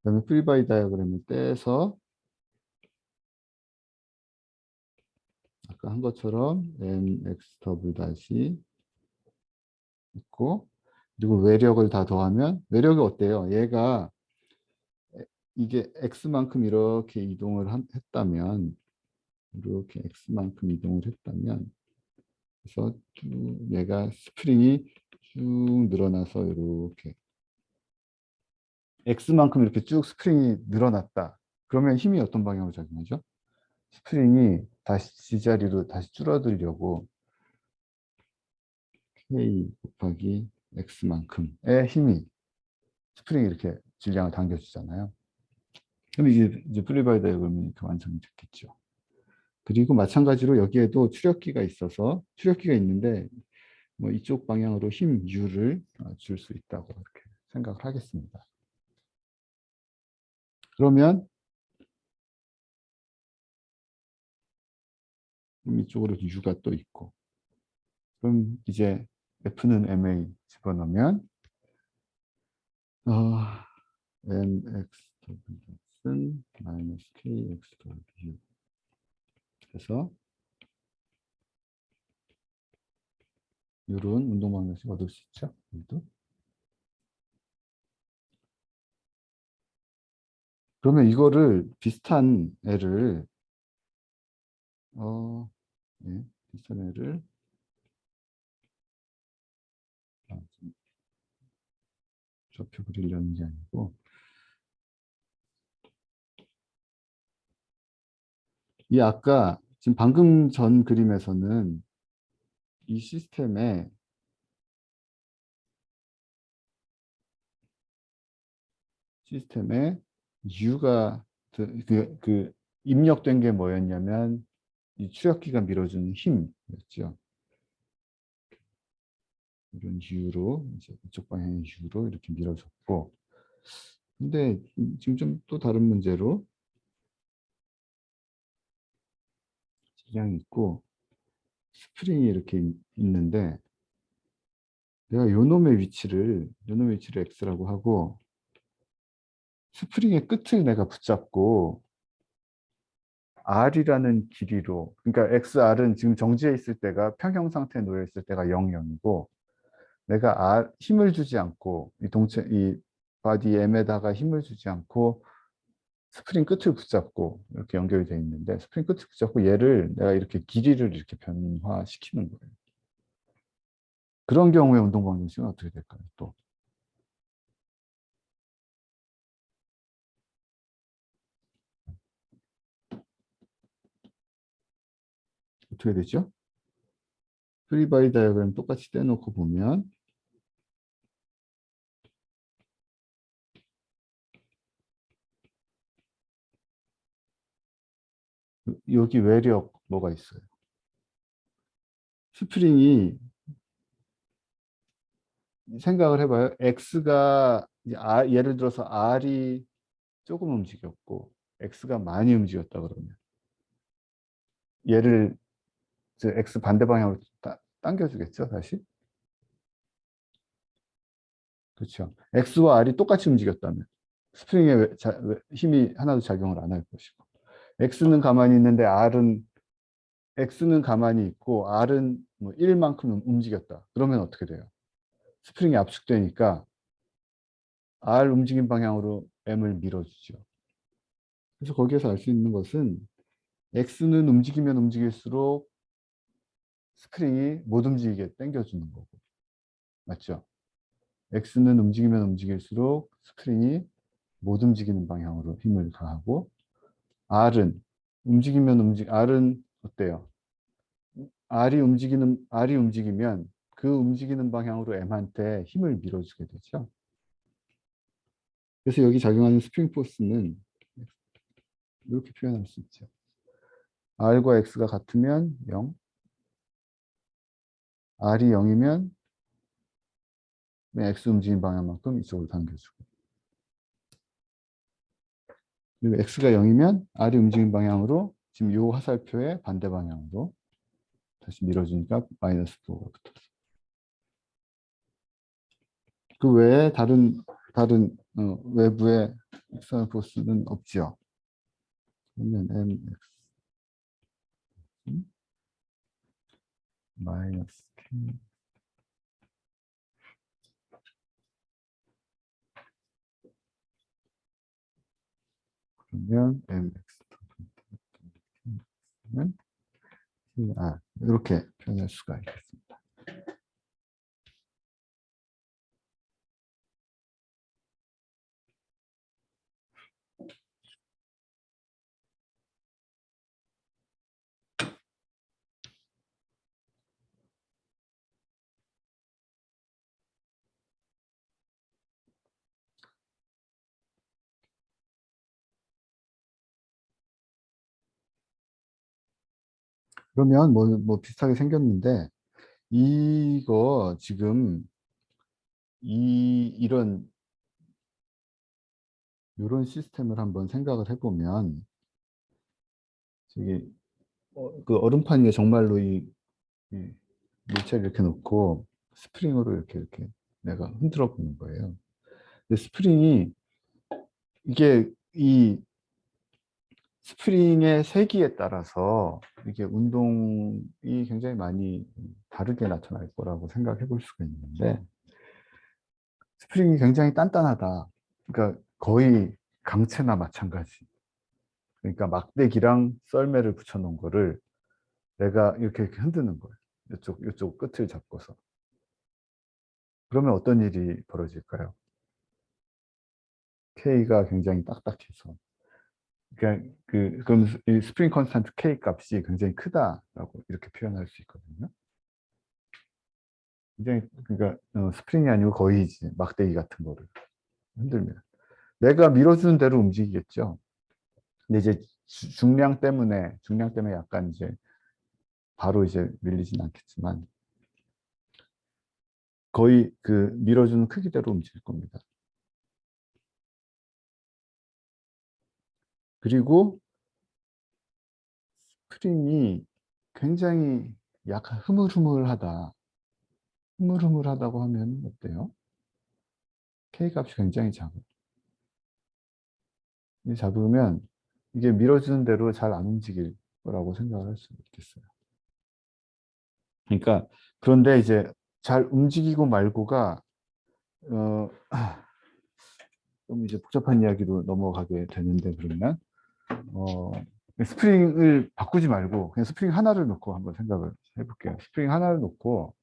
그다음에 프리바이 다이어그램을 떼서 아까 한 것처럼 mx 더블 다시 있고 그리고 외력을 다 더하면 외력이 어때요? 얘가 이게 x만큼 이렇게 했다면 이렇게 x만큼 이동을 했다면 그래서 쭉 얘가 스프링이 쭉 늘어나서 이렇게 x만큼 이렇게 쭉 스프링이 늘어났다. 그러면 힘이 어떤 방향으로 작용하죠? 스프링이 다시 제자리로 다시 줄어들려고 k 곱하기 x만큼의 힘이 스프링이 이렇게 질량을 당겨주잖아요. 그럼 이제 프리바이 다이어그램이 이렇게 완성이 됐겠죠. 그리고 마찬가지로 여기에도 추력기가 있어서 추력기가 있는데 뭐 이쪽 방향으로 힘 U를 줄 수 있다고 이렇게 생각을 하겠습니다. 그러면 이쪽으로 U가 또 있고 그럼 이제 F는 MA 집어넣으면 MX 더블은 마이너스 KX 더블 U 그래서 이런 운동 방정식 얻을 수 있죠. 여기도. 그러면 이거를 비슷한 애를 예, 비슷한 애를 좌표 그리려는 게 아니고 이 아까 지금 방금 전 그림에서는 이 시스템에 U가 그 입력된 게 뭐였냐면 이 추력기가 밀어주는 힘이었죠. 이런 U로 이제 이쪽 방향의 U로 이렇게 밀어줬고 근데 지금 좀 또 다른 문제로 질량이 있고 스프링이 이렇게 있는데 내가 요 놈의 위치를 X라고 하고 스프링의 끝을 내가 붙잡고 R이라는 길이로 그러니까 XR은 지금 정지해 있을 때가 평형 상태에 놓여 있을 때가 0, 0이고 내가 힘을 주지 않고 이 바디 M에다가 힘을 주지 않고 스프링 끝을 붙잡고 이렇게 연결이 되어 있는데 스프링 끝을 붙잡고 얘를 내가 이렇게 길이를 이렇게 변화시키는 거예요. 그런 경우에 운동 방정식은 어떻게 될까요? 또 어떻게 되죠? 프리바디 다이어그램 똑같이 떼놓고 보면 여기 외력 뭐가 있어요? 스프링이 생각을 해봐요. X가 예를 들어서 R이 조금 움직였고 X가 많이 움직였다 그러면 얘를 X 반대 방향으로 당겨주겠죠, 다시? 그렇죠. X와 R이 똑같이 움직였다면 스프링에 힘이 하나도 작용을 안 할 것이고 X는 가만히 있는데 X는 가만히 있고 R은 뭐 1만큼 움직였다. 그러면 어떻게 돼요? 스프링이 압축되니까 R 움직임 방향으로 M을 밀어주죠. 그래서 거기에서 알 수 있는 것은 X는 움직이면 움직일수록 스프링이 못 움직이게 당겨주는 거고. 맞죠? X는 움직이면 움직일수록 스프링이 못 움직이는 방향으로 힘을 가하고 R은 어때요? R이 움직이면 그 움직이는 방향으로 M한테 힘을 밀어주게 되죠. 그래서 여기 작용하는 스프링 포스는 이렇게 표현할 수 있죠. R과 X가 같으면 0, R이 0이면 X 움직이는 방향만큼 이쪽으로 당겨주고 그리고 X가 0이면 R이 움직이는 방향으로 지금 이 화살표의 반대 방향으로 다시 밀어주니까 마이너스 9가 붙었어. 그 외에 다른 외부의 external force는 없죠. 그러면 mx 마이너스 k 그러면 mx는 이렇게 표현할 수가 있겠습니다. 그러면 뭐 비슷하게 생겼는데, 이거 지금 이런 시스템을 한번 생각을 해보면, 저기 그 얼음판 위에 정말로 이 물체를 이렇게 놓고 스프링으로 이렇게 내가 흔들어 보는 거예요. 근데 이게 이 스프링의 세기에 따라서 이게 운동이 굉장히 많이 다르게 나타날 거라고 생각해 볼 수가 있는데, 스프링이 굉장히 단단하다. 그러니까 거의 강체나 마찬가지. 그러니까 막대기랑 썰매를 붙여 놓은 거를 내가 이렇게 흔드는 거예요. 이쪽 끝을 잡고서. 그러면 어떤 일이 벌어질까요? K가 굉장히 딱딱해서. 그러니까 그럼 이 스프링 컨스탄트 K 값이 굉장히 크다라고 이렇게 표현할 수 있거든요. 굉장히, 그러니까 스프링이 아니고 거의 이제 막대기 같은 거를 흔들면 내가 밀어주는 대로 움직이겠죠. 근데 이제 중량 때문에 약간 이제 바로 이제 밀리진 않겠지만 거의 그 밀어주는 크기대로 움직일 겁니다. 그리고 스프링이 굉장히 약간 흐물흐물하다고 하면 어때요? K 값이 굉장히 작아요. 이 잡으면 이게 밀어주는 대로 잘 안 움직일 거라고 생각을 할 수 있겠어요. 그러니까 그런데 이제 잘 움직이고 말고가 어, 좀 이제 복잡한 이야기로 넘어가게 되는데, 그러면 어, 스프링을 바꾸지 말고 그냥 스프링 하나를 놓고 한번 생각을 해볼게요. 스프링 하나를 놓고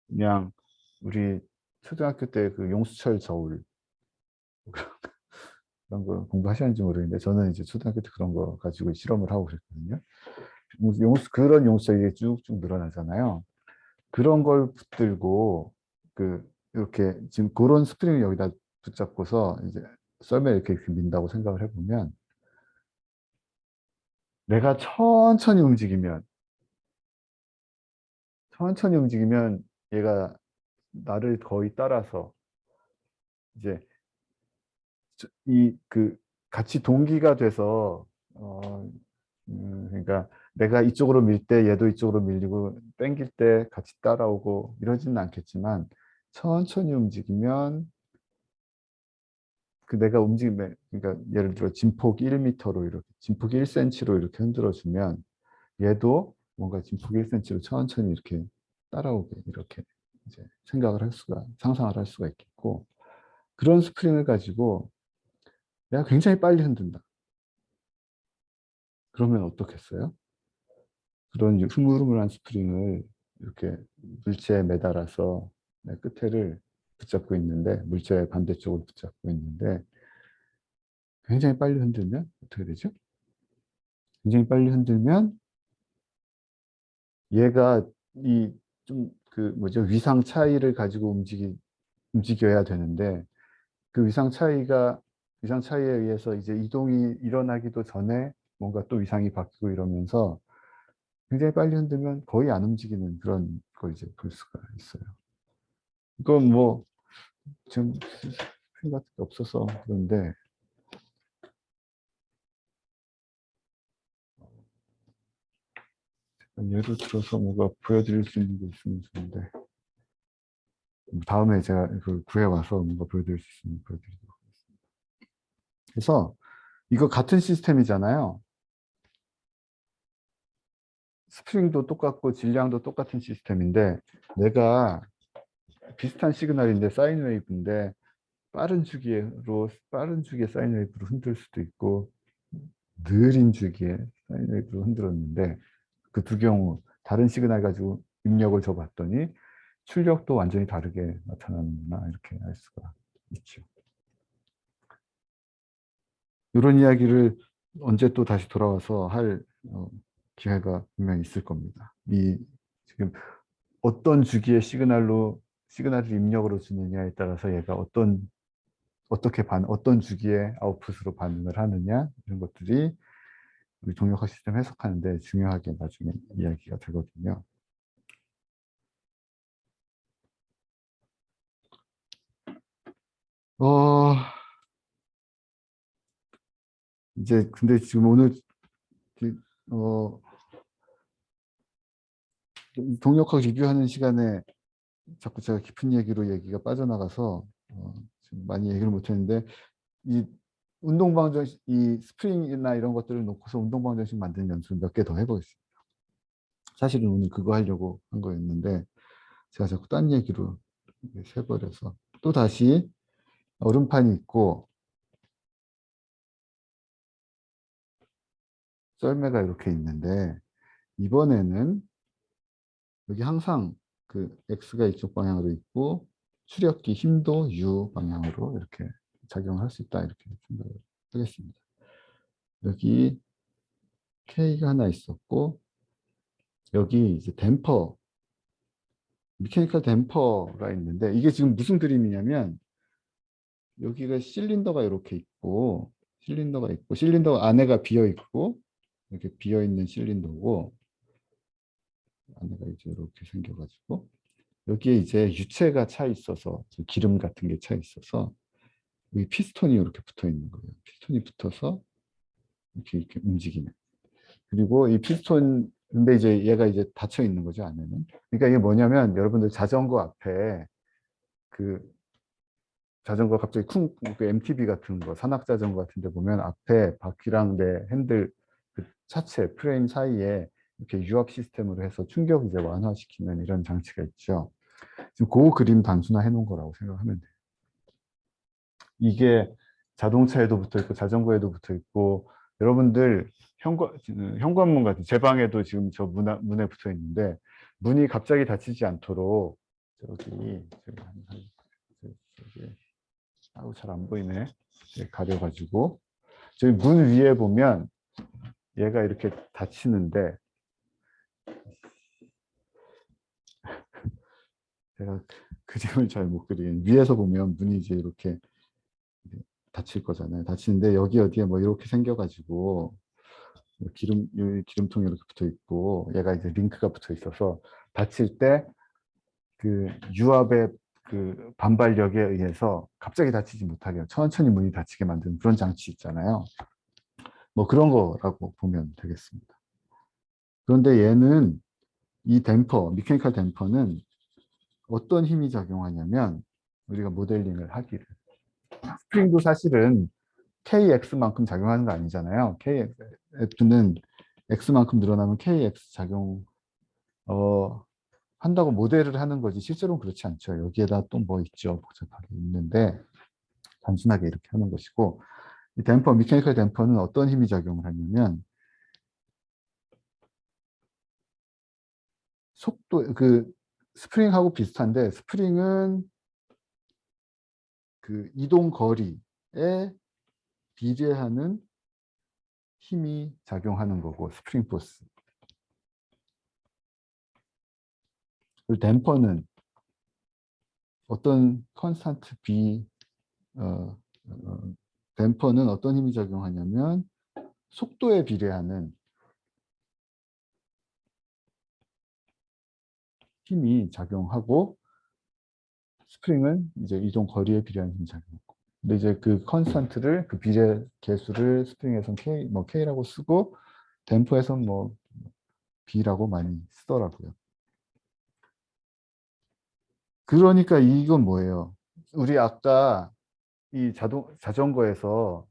그냥 우리 초등학교 때 그 용수철 저울 그런 거 공부하셨는지 모르겠는데, 저는 이제 초등학교 때 그런 거 가지고 실험을 하고 그랬거든요. 그런 용수철이 쭉쭉 늘어나잖아요. 그런 걸 붙들고 이렇게 지금 그런 스프링을 여기다 붙잡고서 이제 썰매 이렇게 민다고 생각을 해보면, 내가 천천히 움직이면 얘가 나를 거의 따라서 이제 같이 동기가 돼서 그러니까 내가 이쪽으로 밀 때 얘도 이쪽으로 밀리고 당길 때 같이 따라오고 이러지는 않겠지만, 천천히 움직이면 내가 움직임에, 그러니까 예를 들어 진폭 1m로 이렇게 진폭 1cm로 이렇게 흔들어주면 얘도 뭔가 진폭 1cm로 천천히 이렇게 따라오게 이렇게 이제 상상을 할 수가 있겠고, 그런 스프링을 가지고 내가 굉장히 빨리 흔든다. 그러면 어떻겠어요? 그런 흐물흐물한 스프링을 이렇게 물체에 매달아서 내 끝에를 붙잡고 있는데, 물체의 반대쪽을 붙잡고 있는데 굉장히 빨리 흔들면 어떻게 되죠? 굉장히 빨리 흔들면 얘가 이 좀 뭐죠? 위상 차이를 가지고 움직여야 되는데, 그 위상 차이에 의해서 이제 이동이 일어나기도 전에 뭔가 또 위상이 바뀌고 이러면서 굉장히 빨리 흔들면 거의 안 움직이는 그런 걸 이제 볼 수가 있어요. 이건 뭐 지금 스크린 같은 게 없어서 그런데, 예를 들어서 뭐가 보여드릴 수 있는 게 있으면 좋은데, 다음에 제가 그 구해와서 뭔가 보여드릴 수 있으면 보여드리도록 하겠습니다. 그래서 이거 같은 시스템이잖아요. 스프링도 똑같고 질량도 똑같은 시스템인데, 내가 비슷한 시그널인데 사인 웨이브인데 빠른 주기의 사인 웨이브로 흔들 수도 있고 느린 주기의 사인 웨이브로 흔들었는데, 그 두 경우 다른 시그널 가지고 입력을 줘봤더니 출력도 완전히 다르게 나타나는구나, 이렇게 알 수가 있죠. 이런 이야기를 언제 또 다시 돌아와서 할 기회가 분명히 있을 겁니다. 지금 어떤 주기의 시그널을 입력으로 주느냐에 따라서 얘가 어떤 주기의 아웃풋으로 반응을 하느냐, 이런 것들이 우리 동력학 시스템 해석하는데 중요하게 나중에 이야기가 되거든요. 어, 이제 근데 지금 오늘 어, 동력학 리뷰하는 시간에 자꾸 제가 깊은 얘기로 얘기가 빠져나가서 지금 많이 얘기를 못했는데 이 운동방정식, 이 스프링이나 이런 것들을 놓고서 운동방정식 만드는 연습을 몇 개 더 해보겠습니다. 사실은 오늘 그거 하려고 한 거였는데 제가 자꾸 딴 얘기로 새버려서 또 다시 얼음판이 있고 썰매가 이렇게 있는데 이번에는 여기 항상 그 X가 이쪽 방향으로 있고 추력기 힘도 U 방향으로 이렇게 작용할 수 있다 이렇게 생각을 하겠습니다. 여기 K가 하나 있었고 여기 이제 댐퍼 미케니컬 댐퍼가 있는데 이게 지금 무슨 그림이냐면 여기가 실린더가 이렇게 있고 실린더 안에가 비어 있고 이렇게 비어 있는 실린더고 안에가 이제 이렇게 생겨가지고 여기에 이제 유체가 차 있어서 기름 같은 게 차 있어서 여기 피스톤이 이렇게 붙어 있는 거예요. 피스톤이 붙어서 이렇게 움직이는. 그리고 이 피스톤 근데 이제 얘가 이제 닫혀 있는 거죠 안에는. 그러니까 이게 뭐냐면 여러분들 자전거 앞에 그 자전거 갑자기 그 MTB 같은 거 산악 자전거 같은 데 보면 앞에 바퀴랑 내 핸들 그 차체 프레임 사이에 이렇게 유압 시스템으로 해서 충격 이제 완화시키는 이런 장치가 있죠. 지금 그 그림 단순화해 놓은 거라고 생각하면 돼요. 이게 자동차에도 붙어 있고 자전거에도 붙어 있고 여러분들 현관문 같은 제 방에도 지금 저 문에 붙어 있는데 문이 갑자기 닫히지 않도록 저기 아우 잘 안 보이네. 가려가지고 저기 문 위에 보면 얘가 이렇게 닫히는데 제가 그림을 잘 못 그리겠네. 위에서 보면 문이 이제 이렇게 닫힐 거잖아요. 닫히는데 여기 어디에 뭐 이렇게 생겨가지고 기름통이 이렇게 붙어 있고 얘가 이제 링크가 붙어 있어서 닫힐 때 그 유압의 그 반발력에 의해서 갑자기 닫히지 못하게 천천히 문이 닫히게 만드는 그런 장치 있잖아요. 뭐 그런 거라고 보면 되겠습니다. 그런데 얘는 이 댐퍼, 미케니컬 댐퍼는 어떤 힘이 작용하냐면 우리가 모델링을 하기를 스프링도 사실은 KX만큼 작용하는 거 아니잖아요. KF는 X만큼 늘어나면 KX 작용 한다고 모델을 하는 거지 실제로는 그렇지 않죠. 여기에다 또 뭐 있죠. 복잡하게 있는데 단순하게 이렇게 하는 것이고 이 댐퍼, 미케니컬 댐퍼는 어떤 힘이 작용을 하냐면 속도 그 스프링하고 비슷한데 스프링은 그 이동 거리에 비례하는 힘이 작용하는 거고 스프링 포스. 그리고 댐퍼는 어떤 컨스탄트 B 댐퍼는 어떤 힘이 작용하냐면 속도에 비례하는 힘이 작용하고 스프링은 이제 이동 거리에 비례하는 힘이 작용하고 근데 이제 그 컨스탄트를 그 비례 계수를 스프링에서는 K 뭐 K라고 쓰고 댐퍼에서는 뭐 B라고 많이 쓰더라고요. 그러니까 이건 뭐예요? 우리 아까 이 자전거에서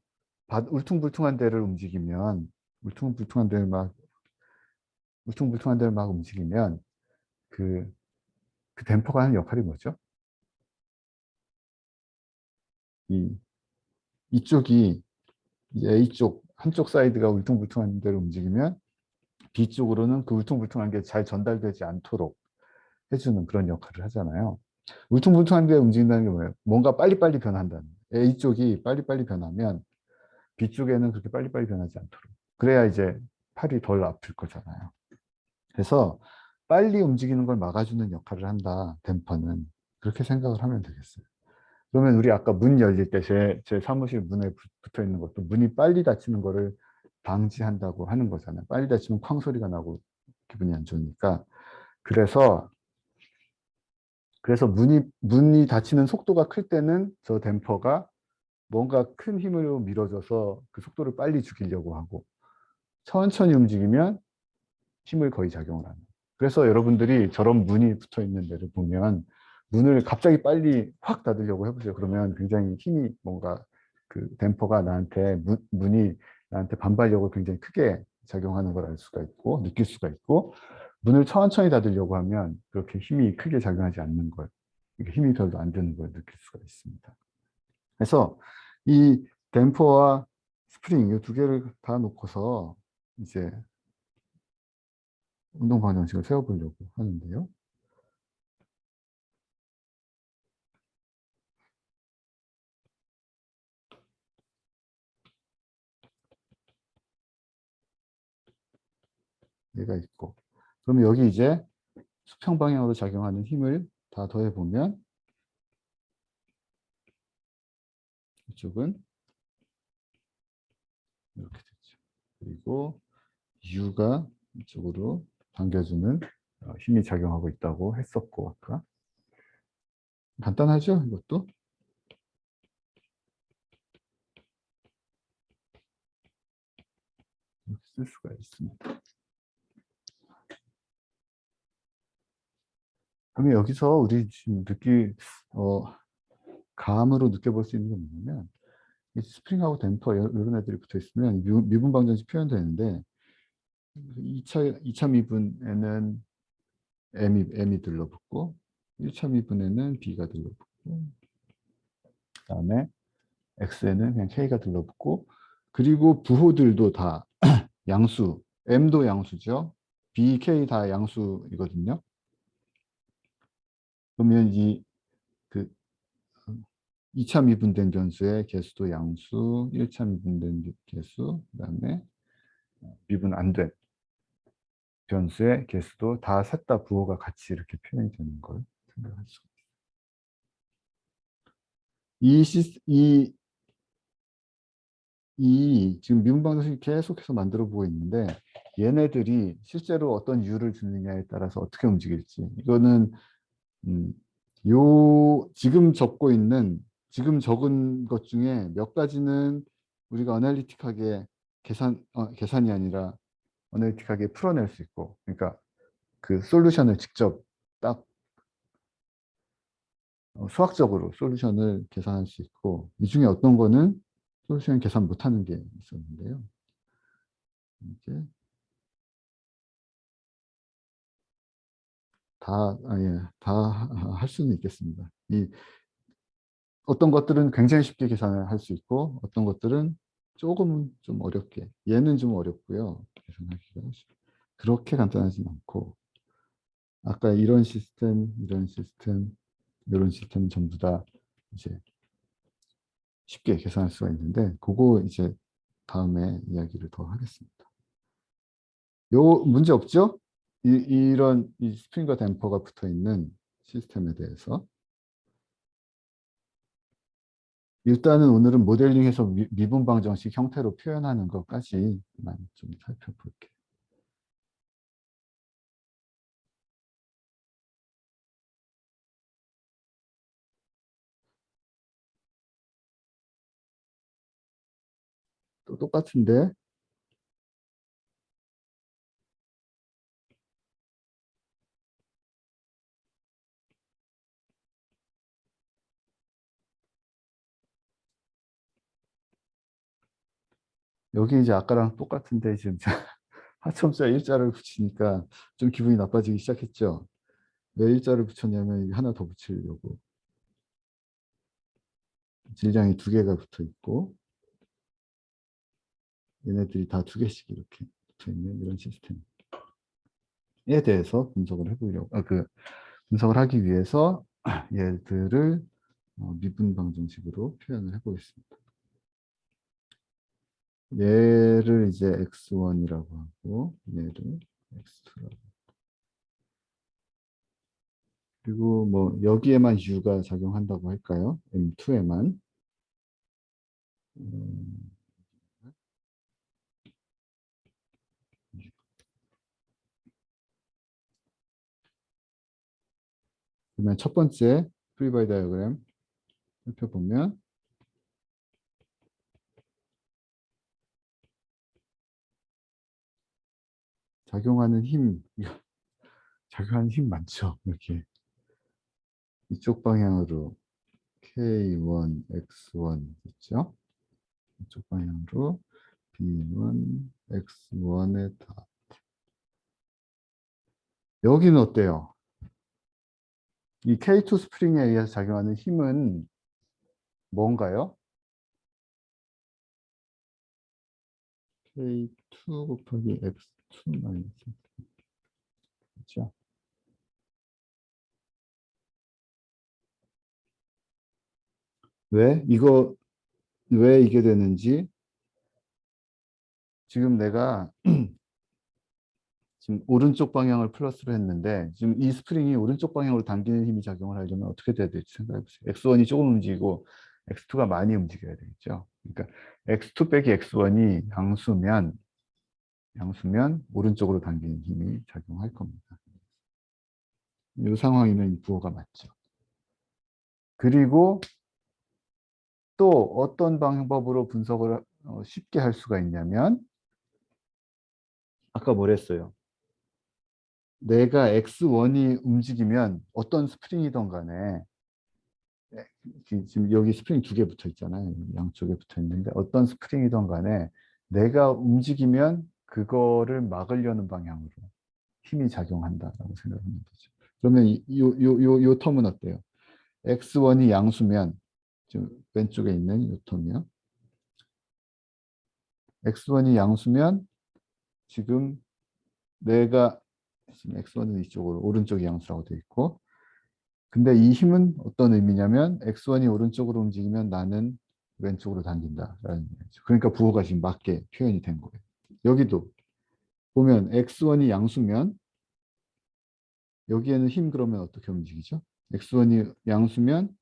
울퉁불퉁한 데를 움직이면 울퉁불퉁한 데를 막 움직이면 그, 그 댐퍼가 하는 역할이 뭐죠? 이 이쪽이 A쪽 한쪽 사이드가 울퉁불퉁한 데를 움직이면 B쪽으로는 그 울퉁불퉁한 게 잘 전달되지 않도록 해주는 그런 역할을 하잖아요. 울퉁불퉁한 데 움직인다는 게 뭐예요? 뭔가 빨리빨리 변한다는 거예요. A쪽이 빨리빨리 변하면 B쪽에는 그렇게 빨리빨리 변하지 않도록. 그래야 이제 팔이 덜 아플 거잖아요. 그래서 빨리 움직이는 걸 막아주는 역할을 한다. 댐퍼는. 그렇게 생각을 하면 되겠어요. 그러면 우리 아까 문 열릴 때 제 사무실 문에 붙어 있는 것도 문이 빨리 닫히는 거를 방지한다고 하는 거잖아요. 빨리 닫히면 쾅 소리가 나고 기분이 안 좋으니까. 그래서 문이 닫히는 속도가 클 때는 저 댐퍼가 뭔가 큰 힘으로 밀어줘서 그 속도를 빨리 죽이려고 하고, 천천히 움직이면 힘을 거의 작용을 안 해요. 그래서 여러분들이 저런 문이 붙어 있는 데를 보면 문을 갑자기 빨리 확 닫으려고 해보세요. 그러면 굉장히 힘이 뭔가 그 댐퍼가 문이 나한테 반발력을 굉장히 크게 작용하는 걸 알 수가 있고 느낄 수가 있고, 문을 천천히 닫으려고 하면 그렇게 힘이 크게 작용하지 않는 걸, 힘이 별로 안 드는 걸 느낄 수가 있습니다. 그래서 이 댐퍼와 스프링 이 두 개를 다 놓고서 이제 운동 방정식을 세워보려고 하는데요. 얘가 있고, 그러면 여기 이제 수평 방향으로 작용하는 힘을 다 더해보면 이쪽은 이렇게 되죠. 그리고 U가 이쪽으로 당겨주는 힘이 작용하고 있다고 했었고, 아까 간단하죠? 이것도 이렇게 쓸 수가 있습니다. 그러면 여기서 우리 지금 감으로 느껴볼 수 있는 게 뭐냐면, 이 스프링하고 댐퍼 이런 애들이 붙어 있으면 미분 방정식 표현되는데, 2차 미분에는 M이 들러붙고 1차 미분에는 B가 들러붙고, 그다음에 X에는 그냥 K가 들러붙고, 그리고 부호들도 다 양수, M도 양수죠. B, K 다 양수이거든요. 그러면 그 2차 미분된 변수의 개수도 양수, 1차 미분된 개수, 그다음에 미분 안 된 변수의 개수도 다 셋 다 부호가 같이 이렇게 표현이 되는 걸 생각할 수 있습니다. 이 지금 미분 방정식 계속해서 만들어 보고 있는데, 얘네들이 실제로 어떤 U를 주느냐에 따라서 어떻게 움직일지, 이거는 음, 지금 적은 것 중에 몇 가지는 우리가 어널리틱하게 계산이 아니라 어널리틱하게 풀어낼 수 있고, 그러니까 그 솔루션을 직접 딱 수학적으로 솔루션을 계산할 수 있고, 이 중에 어떤 거는 솔루션 계산 못하는 게 있었는데요. 이제 다 할 수는 있겠습니다. 어떤 것들은 굉장히 쉽게 계산을 할 수 있고, 어떤 것들은 조금은 좀 어렵게, 얘는 좀 어렵고요. 계산하기가 그렇게 간단하진 않고, 아까 이런 시스템, 이런 시스템은 전부 다 이제 쉽게 계산할 수가 있는데, 그거 이제 다음에 이야기를 더 하겠습니다. 요 문제 없죠? 이런 스프링과 댐퍼가 붙어 있는 시스템에 대해서 일단은 오늘은 모델링해서 미분 방정식 형태로 표현하는 것까지만 좀 살펴볼게요. 또 똑같은데, 여기 이제 아까랑 똑같은데 지금 하첨자 일자를 붙이니까 좀 기분이 나빠지기 시작했죠. 왜 일자를 붙였냐면 하나 더 붙이려고. 질량이 두 개가 붙어 있고, 얘네들이 다 두 개씩 이렇게 붙어 있는 이런 시스템에 대해서 분석을 하기 위해서 얘들을 미분 방정식으로 표현을 해보겠습니다. 얘를 이제 x1이라고 하고, 얘를 x2라고. 그리고 뭐 여기에만 u가 작용한다고 할까요? M2에만. 그러면 첫 번째 프리바이 다이어그램 살펴보면 작용하는 힘, 작용하는 힘 많죠. 이렇게 이쪽 방향으로 K1, X1 있죠. 이쪽 방향으로 B1, X1의 다. 여기는 어때요? 이 K2 스프링에 의해서 작용하는 힘은 뭔가요? K2 곱하기 X2 마이너스. 그렇죠? 왜 이게 되는지 지금 내가 지금 오른쪽 방향을 플러스로 했는데 지금 이 스프링이 오른쪽 방향으로 당기는 힘이 작용을 하려면 어떻게 돼야 될지 생각해 보세요. X1이 조금 움직이고 X2가 많이 움직여야 되겠죠. 그러니까 X2 빼기 X1이 양수면 오른쪽으로 당기는 힘이 작용할 겁니다. 이 상황에는 부호가 맞죠. 그리고 또 어떤 방법으로 분석을 쉽게 할 수가 있냐면 아까 뭐랬어요? 내가 X1이 움직이면 어떤 스프링이든 간에 지금 여기 스프링 두 개 붙어 있잖아요. 양쪽에 붙어 있는데 어떤 스프링이든 간에 내가 움직이면 그거를 막으려는 방향으로 힘이 작용한다라고 생각하면 되죠. 그러면 요 텀은 어때요? X1이 양수면 지금 왼쪽에 있는 요 텀이요. X1이 양수면 지금 내가 지금 X1은 이쪽으로 오른쪽이 양수라고 되어 있고 근데 이 힘은 어떤 의미냐면 X1이 오른쪽으로 움직이면 나는 왼쪽으로 당긴다라는 얘기죠. 그러니까 부호가 지금 맞게 표현이 된 거예요. 여기도 보면 X1이 양수면 여기에는 힘 그러면 어떻게 움직이죠? X1이 양수면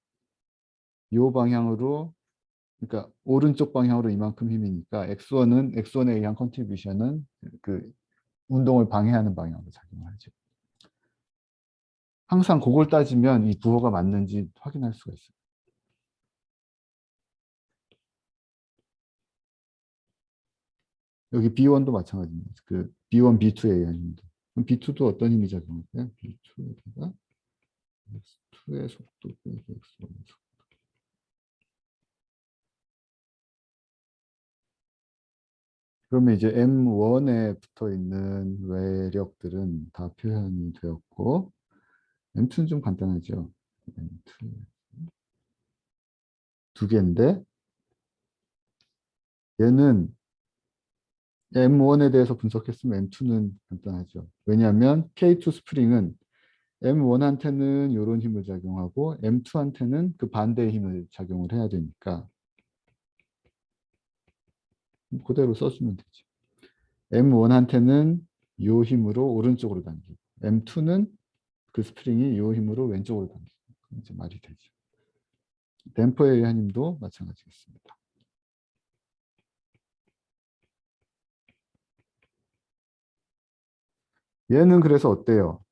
이 방향으로 그러니까 오른쪽 방향으로 이만큼 힘이니까 X1에 의한 컨트리뷰션은 그 운동을 방해하는 방향으로 작용을 하죠. 항상 그걸 따지면 이 부호가 맞는지 확인할 수가 있어요. 여기 B1도 마찬가지입니다. 그 B1, B2에 의한 힘도. 그럼 B2도 어떤 힘이 작용할까요? B2에다가 X2의 속도 빼기 X1의 속도. 그러면 이제 M1에 붙어 있는 외력들은 다 표현이 되었고 M2는 좀 간단하죠. M2 두 개인데 얘는 M1에 대해서 분석했으면 M2는 간단하죠. 왜냐하면 K2 스프링은 M1한테는 이런 힘을 작용하고 M2한테는 그 반대의 힘을 작용을 해야 되니까 그대로 써주면 되죠. M1한테는 이 힘으로 오른쪽으로 당기고 M2는 그 스프링이 이 힘으로 왼쪽으로 당기고 이제 말이 되죠. 댐퍼에 의한 힘도 마찬가지겠습니다. 얘는 그래서 어때요?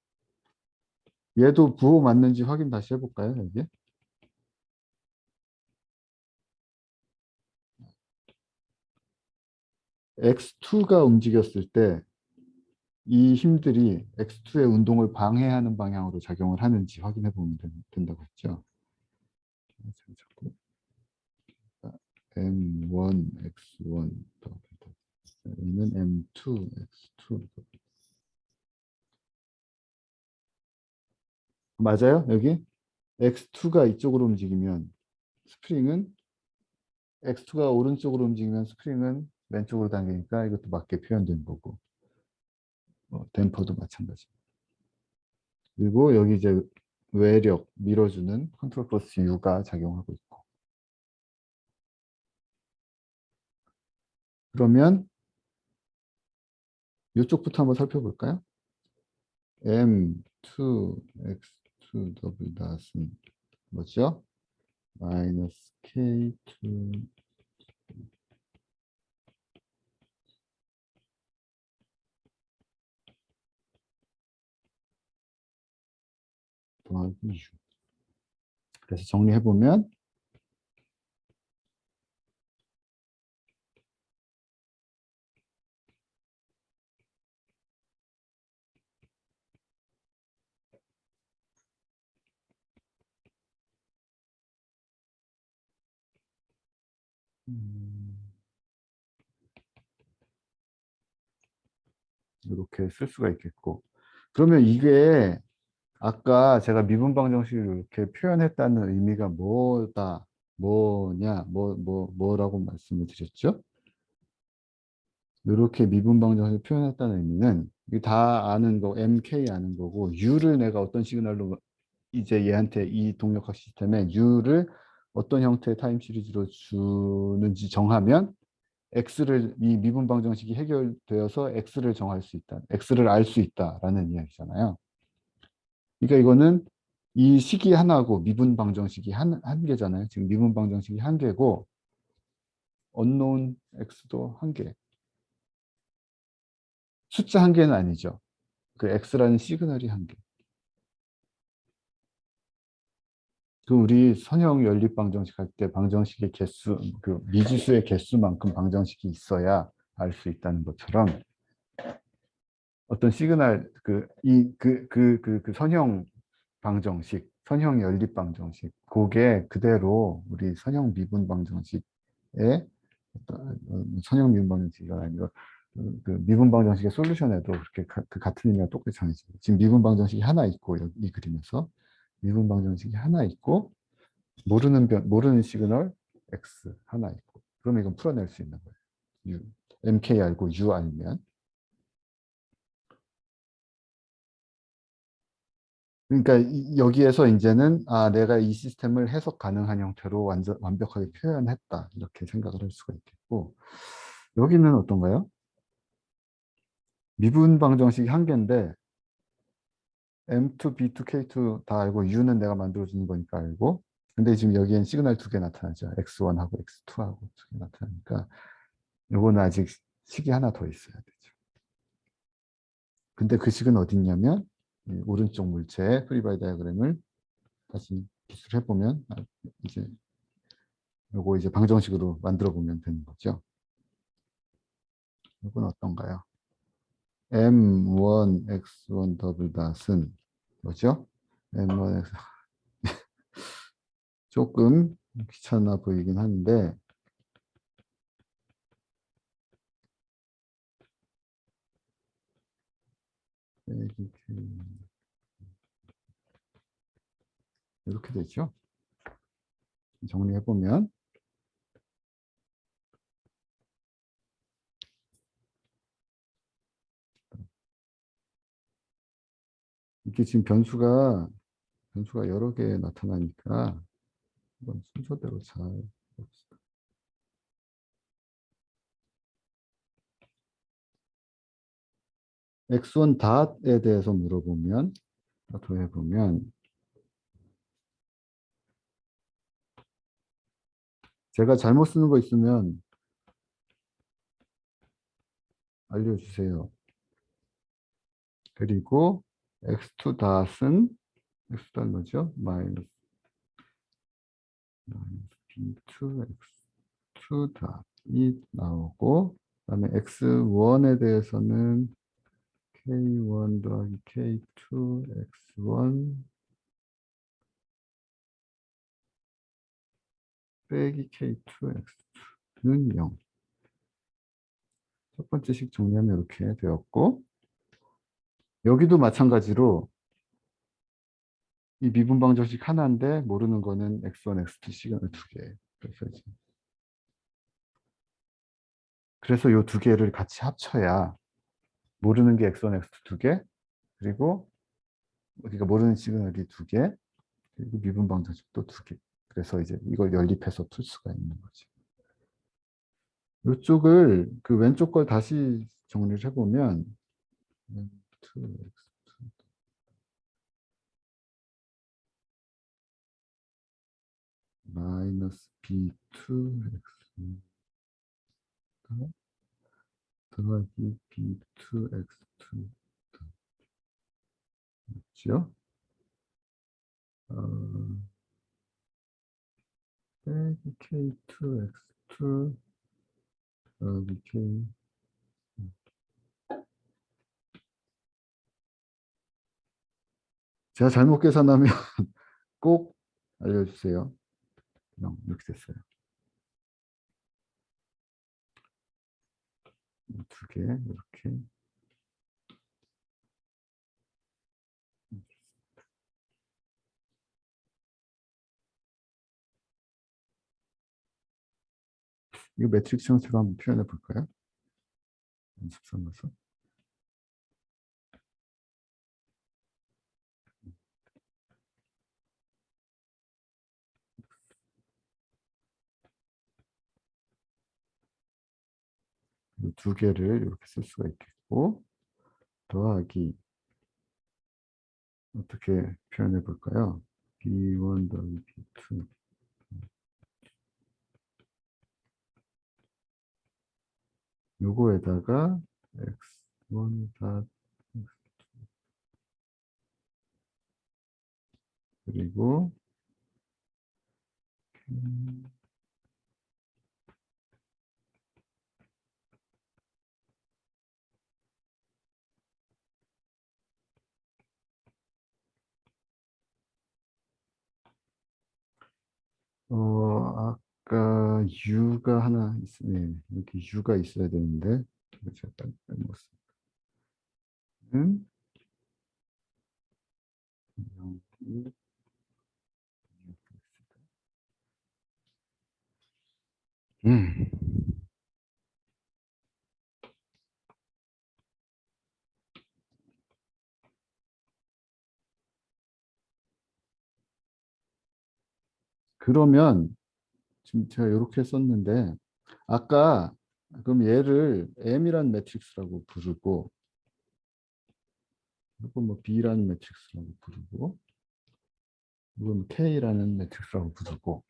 얘도 부호 맞는지 확인 다시 해볼까요? 여기? X2가 움직였을 때 이 힘들이 X2의 운동을 방해하는 방향으로 작용을 하는지 확인해 보면 된다고 했죠. M1, X1, 여기는 M2, X2. 맞아요? 여기? X2가 이쪽으로 움직이면 스프링은 X2가 오른쪽으로 움직이면 스프링은 왼쪽으로 당기니까 이것도 맞게 표현된 거고 댐퍼도 마찬가지. 그리고 여기 이제 외력, 밀어주는 컨트롤 플러스 U가 작용하고 있고 그러면 이쪽부터 한번 살펴볼까요? M2, X2 더블 닷은 뭐죠? 마이너스 K2 더하기 더하기 U. 그래서 정리해보면 이렇게 쓸 수가 있겠고. 그러면 이게 아까 제가 미분방 정식을 이렇게 표현했다는 의미가 뭐라고 말씀을 드렸죠? 이렇게 미분방 정식을 표현했다는 의미는 이게 다 아는 거, MK 아는 거고, U를 내가 어떤 시그널로 이제 얘한테 이 동력학 시스템에 U를 어떤 형태의 타임 시리즈로 주는지 정하면 X를 이 미분방 정식이 해결되어서 X를 정할 수 있다. X를 알 수 있다라는 이야기잖아요. 그러니까 이거는 이 식이 하나고 미분방 정식이 한 개잖아요. 지금 미분방 정식이 한 개고 unknown X도 한 개. 숫자 한 개는 아니죠. 그 X라는 시그널이 한 개. 그 우리 선형 연립 방정식 할 때 방정식의 개수, 그 미지수의 개수만큼 방정식이 있어야 알 수 있다는 것처럼 어떤 시그널 그 선형 방정식, 선형 연립 방정식, 그게 그대로 우리 선형 미분 방정식의 선형 미분 방정식이 아니라 그 미분 방정식의 솔루션에도 그렇게 그 같은 의미가 똑같이 정해져요. 지금 미분 방정식이 하나 있고 여기 이 그림에서 미분 방정식이 하나 있고 모르는 시그널 X 하나 있고 그러면 이건 풀어낼 수 있는 거예요. U, MK 알고 U 알면. 그러니까 여기에서 이제는 내가 이 시스템을 해석 가능한 형태로 완벽하게 표현했다 이렇게 생각을 할 수가 있겠고 여기는 어떤가요? 미분 방정식이 한 개인데 M2, B2, K2 다 알고 U는 내가 만들어주는 거니까 알고 근데 지금 여기엔 시그널 두 개 나타나죠. X1하고 X2하고 두 개 나타나니까 요거는 아직 식이 하나 더 있어야 되죠. 근데 그 식은 어디 있냐면 오른쪽 물체의 프리바이 다이어그램을 다시 기술해 보면 이제 요거 이제 방정식으로 만들어 보면 되는 거죠. 이건 어떤가요? M1X1 더블 닷은 뭐죠? M1X 조금 귀찮아 보이긴 한데 이렇게 되죠. 정리해 보면 이게 지금 변수가 여러 개 나타나니까 한번 순서대로 잘 봅시다. X1 닷에 대해서 물어보면 더 해보면 제가 잘못 쓰는 거 있으면 알려주세요. 그리고 x2 닷은 x2 뭐죠? 마이너스 b2 x2 닷이 나오고 그다음에 x1에 대해서는 k1 더하기 k2 x1 빼기 k2 x2는 0. 첫 번째 식 정리하면 이렇게 되었고 여기도 마찬가지로 이 미분 방정식 하나인데 모르는 거는 x1, x2 시그널 두 개. 그래서 이 두 개를 같이 합쳐야 모르는 게 x1, x2 두 개, 그리고 우리가 모르는 시그널이 두 개, 그리고 미분 방정식도 두 개. 그래서 이제 이걸 연립해서 풀 수가 있는 거죠. 이쪽을 그 왼쪽 걸 다시 정리를 해보면 마이너스 B2X 더하기 B2X2 죠? 빼기 K2, X2, 더하기 K. 제가 잘못 계산하면 꼭 알려주세요. 이렇게 됐어요. 두 개, 이렇게. 이거 매트릭스 형태로 한번 표현해 볼까요? 연습 삼아서. 두 개를 이렇게 쓸 수가 있겠고, 더하기 어떻게 표현해 볼까요? B1 더하기 B2. 요거에다가 X1 다 그리고 아까 U가 하나 있으네. 여기 U가 있어야 되는데 제가 빼먹었어요. 음. 그러면 지금 제가 이렇게 썼는데 아까 그럼 얘를 M이라는 매트릭스라고 부르고 이거 뭐 B라는 매트릭스라고 부르고 이건 K라는 매트릭스라고 부르고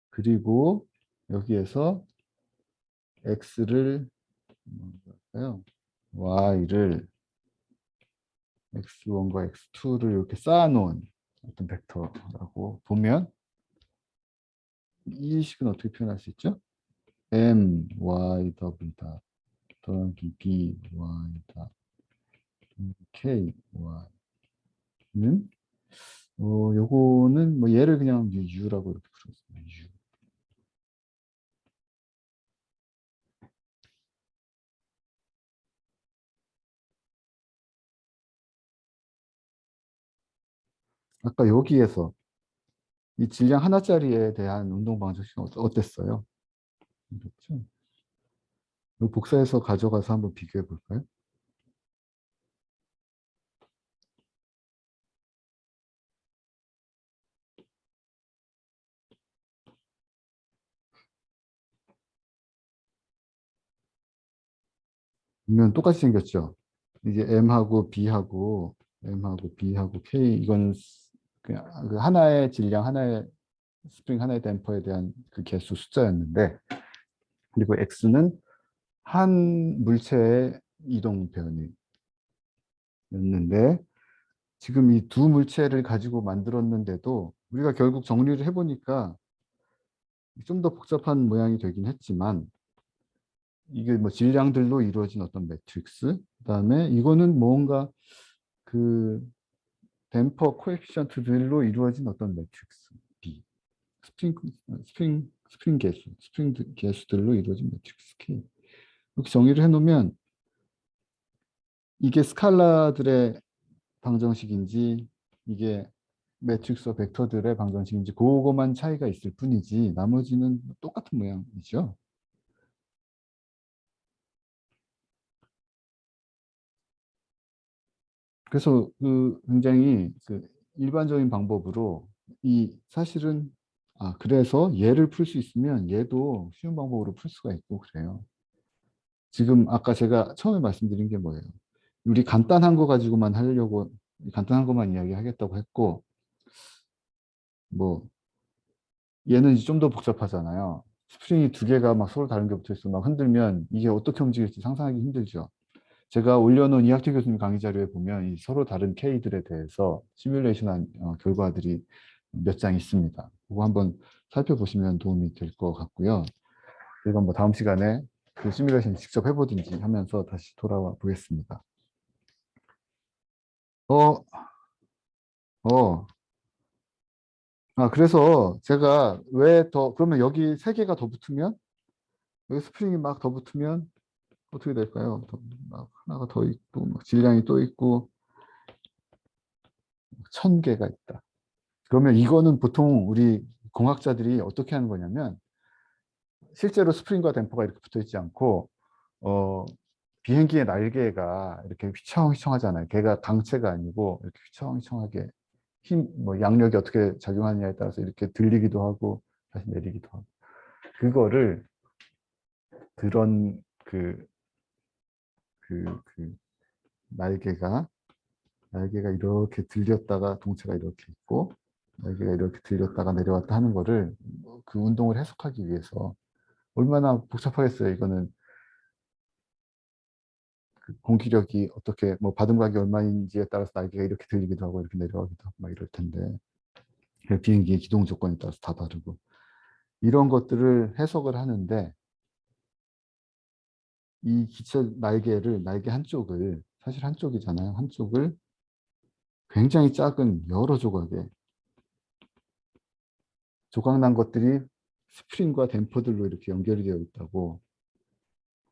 그리고 여기에서 X를 뭘까요? Y를 X1과 X2를 이렇게 쌓아놓은 어떤 벡터라고 보면 이 식은 어떻게 표현할 수 있죠? M, Y, W 다 더하기 B, Y 다 K, Y는 요거는 뭐 얘를 그냥 U라고 이렇게 부르겠습니다. U. 아까 여기에서 이 질량 하나짜리에 대한 운동 방정식은 어땠어요? 그렇죠? 이거 복사해서 가져가서 한번 비교해 볼까요? 보면 똑같이 생겼죠? 이게 M하고 B하고 K 이건 그냥 그 하나의 질량, 하나의 스프링, 하나의 댐퍼에 대한 그 개수 숫자였는데 그리고 X는 한 물체의 이동 변이였는데 지금 이 두 물체를 가지고 만들었는데도 우리가 결국 정리를 해보니까 좀 더 복잡한 모양이 되긴 했지만 이게 뭐 질량들로 이루어진 어떤 매트릭스 그다음에 이거는 뭔가 그 댐퍼 코에피션트들로 이루어진 어떤 매트릭스 B 스프링 개수들로 이루어진 매트릭스 K 이렇게 정의를 해놓으면 이게 스칼라들의 방정식인지 이게 매트릭스와 벡터들의 방정식인지 그거만 차이가 있을 뿐이지 나머지는 똑같은 모양이죠. 그래서 그 굉장히 그 일반적인 방법으로 이 사실은 그래서 얘를 풀 수 있으면 얘도 쉬운 방법으로 풀 수가 있고 그래요. 지금 아까 제가 처음에 말씀드린 게 뭐예요? 우리 간단한 거 가지고만 하려고 간단한 것만 이야기하겠다고 했고 뭐 얘는 이제 좀 더 복잡하잖아요. 스프링이 두 개가 막 서로 다른 게 붙어 있어 막 흔들면 이게 어떻게 움직일지 상상하기 힘들죠. 제가 올려놓은 이학태 교수님 강의 자료에 보면 이 서로 다른 K들에 대해서 시뮬레이션한 결과들이 몇 장 있습니다. 그거 한번 살펴보시면 도움이 될 것 같고요. 제가 뭐 다음 시간에 그 시뮬레이션 직접 해보든지 하면서 다시 돌아와 보겠습니다. 어, 어. 그래서 제가 왜 더, 그러면 여기 세 개가 더 붙으면, 여기 스프링이 막 더 붙으면 어떻게 될까요? 막 하나가 더 있고, 막 질량이 또 있고, 1000개가 있다. 그러면 이거는 보통 우리 공학자들이 어떻게 하는 거냐면, 실제로 스프링과 댐퍼가 이렇게 붙어 있지 않고, 어, 비행기의 날개가 이렇게 휘청휘청하잖아요. 걔가 강체가 아니고, 이렇게 휘청휘청하게 뭐 양력이 어떻게 작용하느냐에 따라서 이렇게 들리기도 하고, 다시 내리기도 하고. 그거를 그런 그 날개가 이렇게 들렸다가 동체가 이렇게 있고 날개가 이렇게 들렸다가 내려왔다 하는 거를 그 운동을 해석하기 위해서 얼마나 복잡하겠어요. 이거는 그 공기력이 어떻게 뭐 받음각이 얼마인지에 따라서 날개가 이렇게 들리기도 하고 이렇게 내려가기도 하고 막 이럴 텐데 비행기의 기동 조건에 따라서 다 다르고 이런 것들을 해석을 하는데 이 기체 날개 한쪽을 사실 한쪽이잖아요. 한쪽을 굉장히 작은 여러 조각난 것들이 스프링과 댐퍼들로 이렇게 연결이 되어 있다고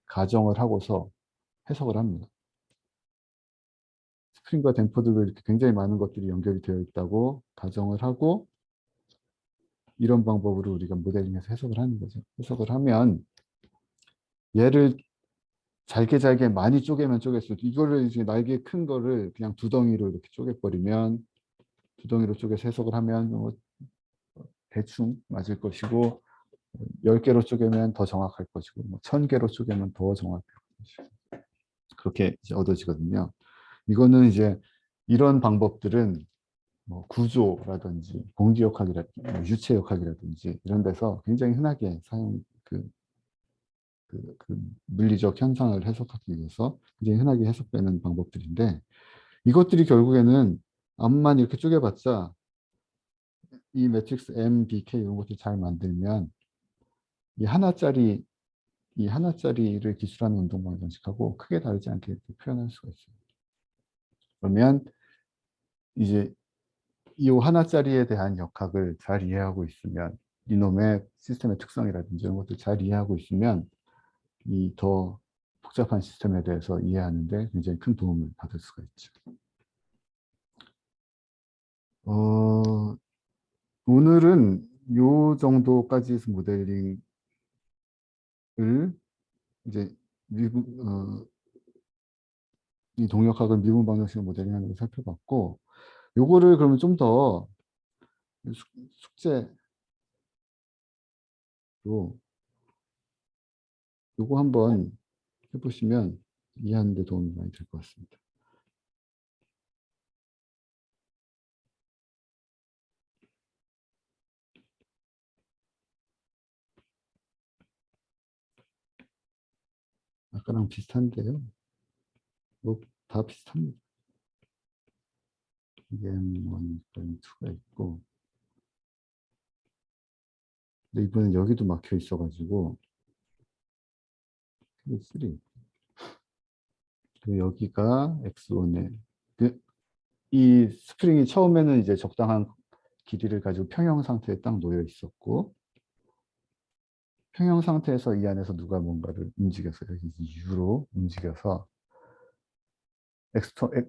가정을 하고서 해석을 합니다. 스프링과 댐퍼들로 이렇게 굉장히 많은 것들이 연결이 되어 있다고 가정을 하고 이런 방법으로 우리가 모델링해서 해석을 하는 거죠. 해석을 하면 얘를 잘게 많이 쪼개면 쪼갤수록 이거를 이제 날개 큰 거를 그냥 두 덩이로 이렇게 쪼개버리면 두 덩이로 쪼개서 해석을 하면 뭐 대충 맞을 것이고 10개로 쪼개면 더 정확할 것이고 뭐 1000개로 쪼개면 더 정확할 것이고 그렇게 이제 얻어지거든요. 이거는 이제 이런 방법들은 뭐 구조라든지 공기역학이라든지 뭐 유체역학이라든지 이런 데서 굉장히 흔하게 그 물리적 현상을 해석하기 위해서 굉장히 흔하게 해석되는 방법들인데 이것들이 결국에는 앞만 이렇게 쪼개봤자 이 매트릭스 M, B, K 이런 것들 잘 만들면 이 하나짜리 이 하나짜리를 기술하는 운동 방정식하고 크게 다르지 않게 표현할 수가 있어요. 그러면 이제 이 하나짜리에 대한 역학을 잘 이해하고 있으면 이놈의 시스템의 특성이라든지 이런 것들 잘 이해하고 있으면 이 더 복잡한 시스템에 대해서 이해하는데 굉장히 큰 도움을 받을 수가 있죠. 오늘은 요 정도까지 해서 모델링을 이제 이 동력학을 미분 방정식으로 모델링하는 걸 살펴봤고 요거를 그러면 좀 더 숙제로 요거 한번 해보시면 이해하는 데 도움이 많이 될 것 같습니다. 아까랑 비슷한데요. 뭐 다 비슷합니다. 이게 M1, M2가 있고 근데 이번엔 여기도 막혀 있어가지고 3 그리고 여기가 X1에 이 스프링이 처음에는 이제 적당한 길이를 가지고 평형 상태에 딱 놓여 있었고 평형 상태에서 이 안에서 누가 뭔가를 움직여서 여기 U로 움직여서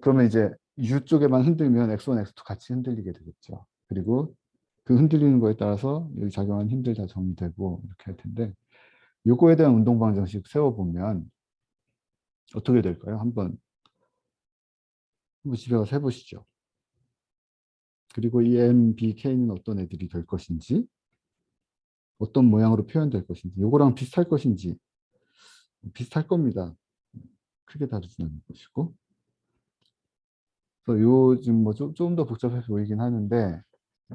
그러면 이제 U 쪽에만 흔들면 X1, X2 같이 흔들리게 되겠죠. 그리고 그 흔들리는 거에 따라서 여기 작용하는 힘들 다 정리되고 이렇게 할 텐데 요거에 대한 운동 방정식 세워보면 어떻게 될까요? 한번 집에 가서 해보시죠. 그리고 이 M, B, K는 어떤 애들이 될 것인지 어떤 모양으로 표현될 것인지 요거랑 비슷할 것인지 비슷할 겁니다. 크게 다르진 않을 것이고 그래서 요즘 뭐 좀 더 복잡해 보이긴 하는데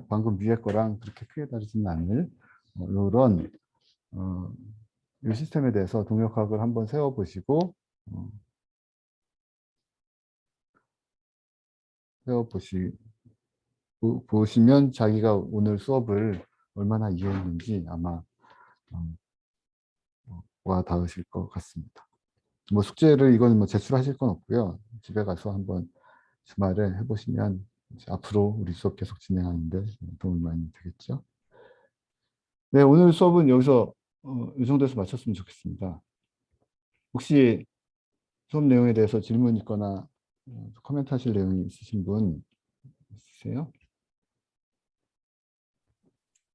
방금 위에 거랑 그렇게 크게 다르지는 않을 이런 이 시스템에 대해서 동력학을 한번 세워보시고 보시면 자기가 오늘 수업을 얼마나 이해했는지 아마 와 닿으실 것 같습니다. 뭐 숙제를 이건 뭐 제출하실 건 없고요. 집에 가서 한번 주말에 해보시면 이제 앞으로 우리 수업 계속 진행하는데 도움이 많이 되겠죠. 네, 오늘 수업은 여기서 이 정도에서 마쳤으면 좋겠습니다. 혹시 수업 내용에 대해서 질문 있거나 코멘트 하실 내용이 있으신 분 있으세요?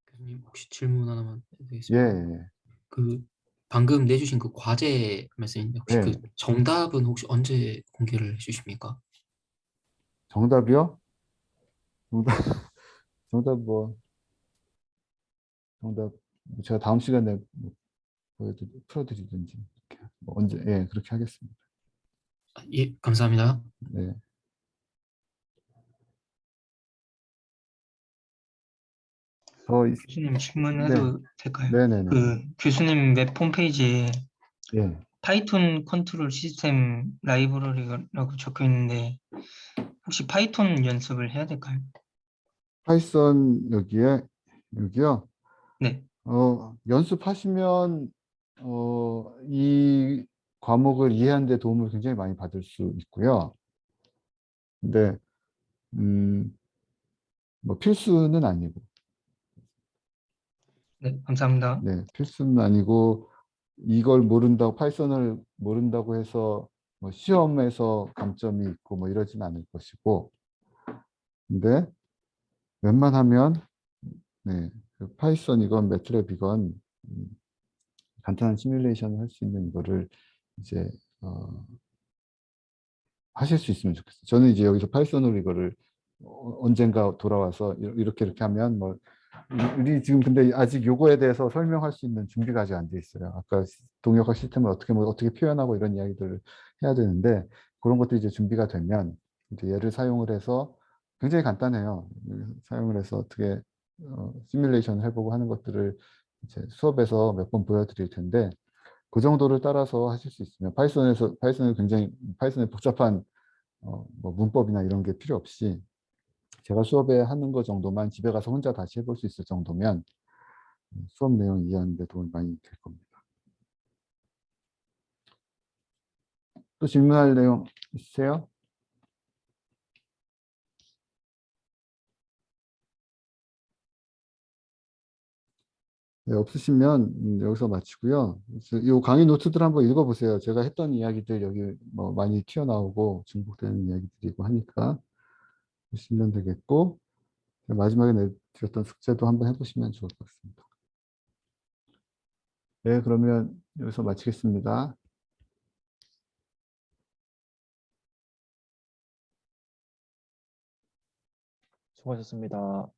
교수님 혹시 질문 하나만
예,
드리겠습니다.
예,
그 방금 내주신 그 과제 말씀인데 혹시 그
예.
정답은 혹시 언제 공개를 해주십니까?
정답이요? 정답, 정답 뭐, 정답, 제가 다음 시간에 뭐 풀어드리든지, 이렇게. 뭐 언제, 예, 그렇게 하겠습니다.
예, 감사합니다.
네. 더,
교수님
네,
질문해도 될까요?
네네네.
그 교수님 웹 홈페이지에
예.
파이썬 컨트롤 시스템 라이브러리라고 적혀 있는데 혹시 파이썬 연습을 해야 될까요?
파이썬 여기요.
네,
연습하시면, 이 과목을 이해하는 데 도움을 굉장히 많이 받을 수 있고요. 근데, 뭐 필수는 아니고,
네, 감사합니다.
네, 필수는 아니고, 이걸 모른다고, 파이썬을 모른다고 해서 뭐 시험에서 감점이 있고 뭐 이러진 않을 것이고, 근데 웬만하면, 네, 그 파이썬이건 매트랩이건 간단한 시뮬레이션을 할 수 있는 이거를 이제, 어, 하실 수 있으면 좋겠어요. 저는 이제 여기서 파이썬으로 이거를 언젠가 돌아와서 이렇게 하면 뭐 우리 지금 근데 아직 요거에 대해서 설명할 수 있는 준비가 아직 안 돼 있어요. 아까 동역학 시스템을 어떻게 뭐 어떻게 표현하고 이런 이야기들을 해야 되는데 그런 것들이 이제 준비가 되면 이제 얘를 사용을 해서 굉장히 간단해요. 사용을 해서 어떻게 시뮬레이션을 해보고 하는 것들을 이제 수업에서 몇 번 보여드릴 텐데 그 정도를 따라서 하실 수 있으면 파이썬은 굉장히 파이썬의 복잡한 뭐 문법이나 이런 게 필요 없이 제가 수업에 하는 거 정도만 집에 가서 혼자 다시 해볼 수 있을 정도면 수업 내용 이해하는 데 도움이 많이 될 겁니다. 또 질문할 내용 있으세요? 네, 없으시면 여기서 마치고요. 이 강의 노트들 한번 읽어보세요. 제가 했던 이야기들 여기 뭐 많이 튀어나오고 중복되는 이야기들이고 하니까 보시면 되겠고 마지막에 내드렸던 숙제도 한번 해보시면 좋을 것 같습니다. 네, 그러면 여기서 마치겠습니다.
수고하셨습니다.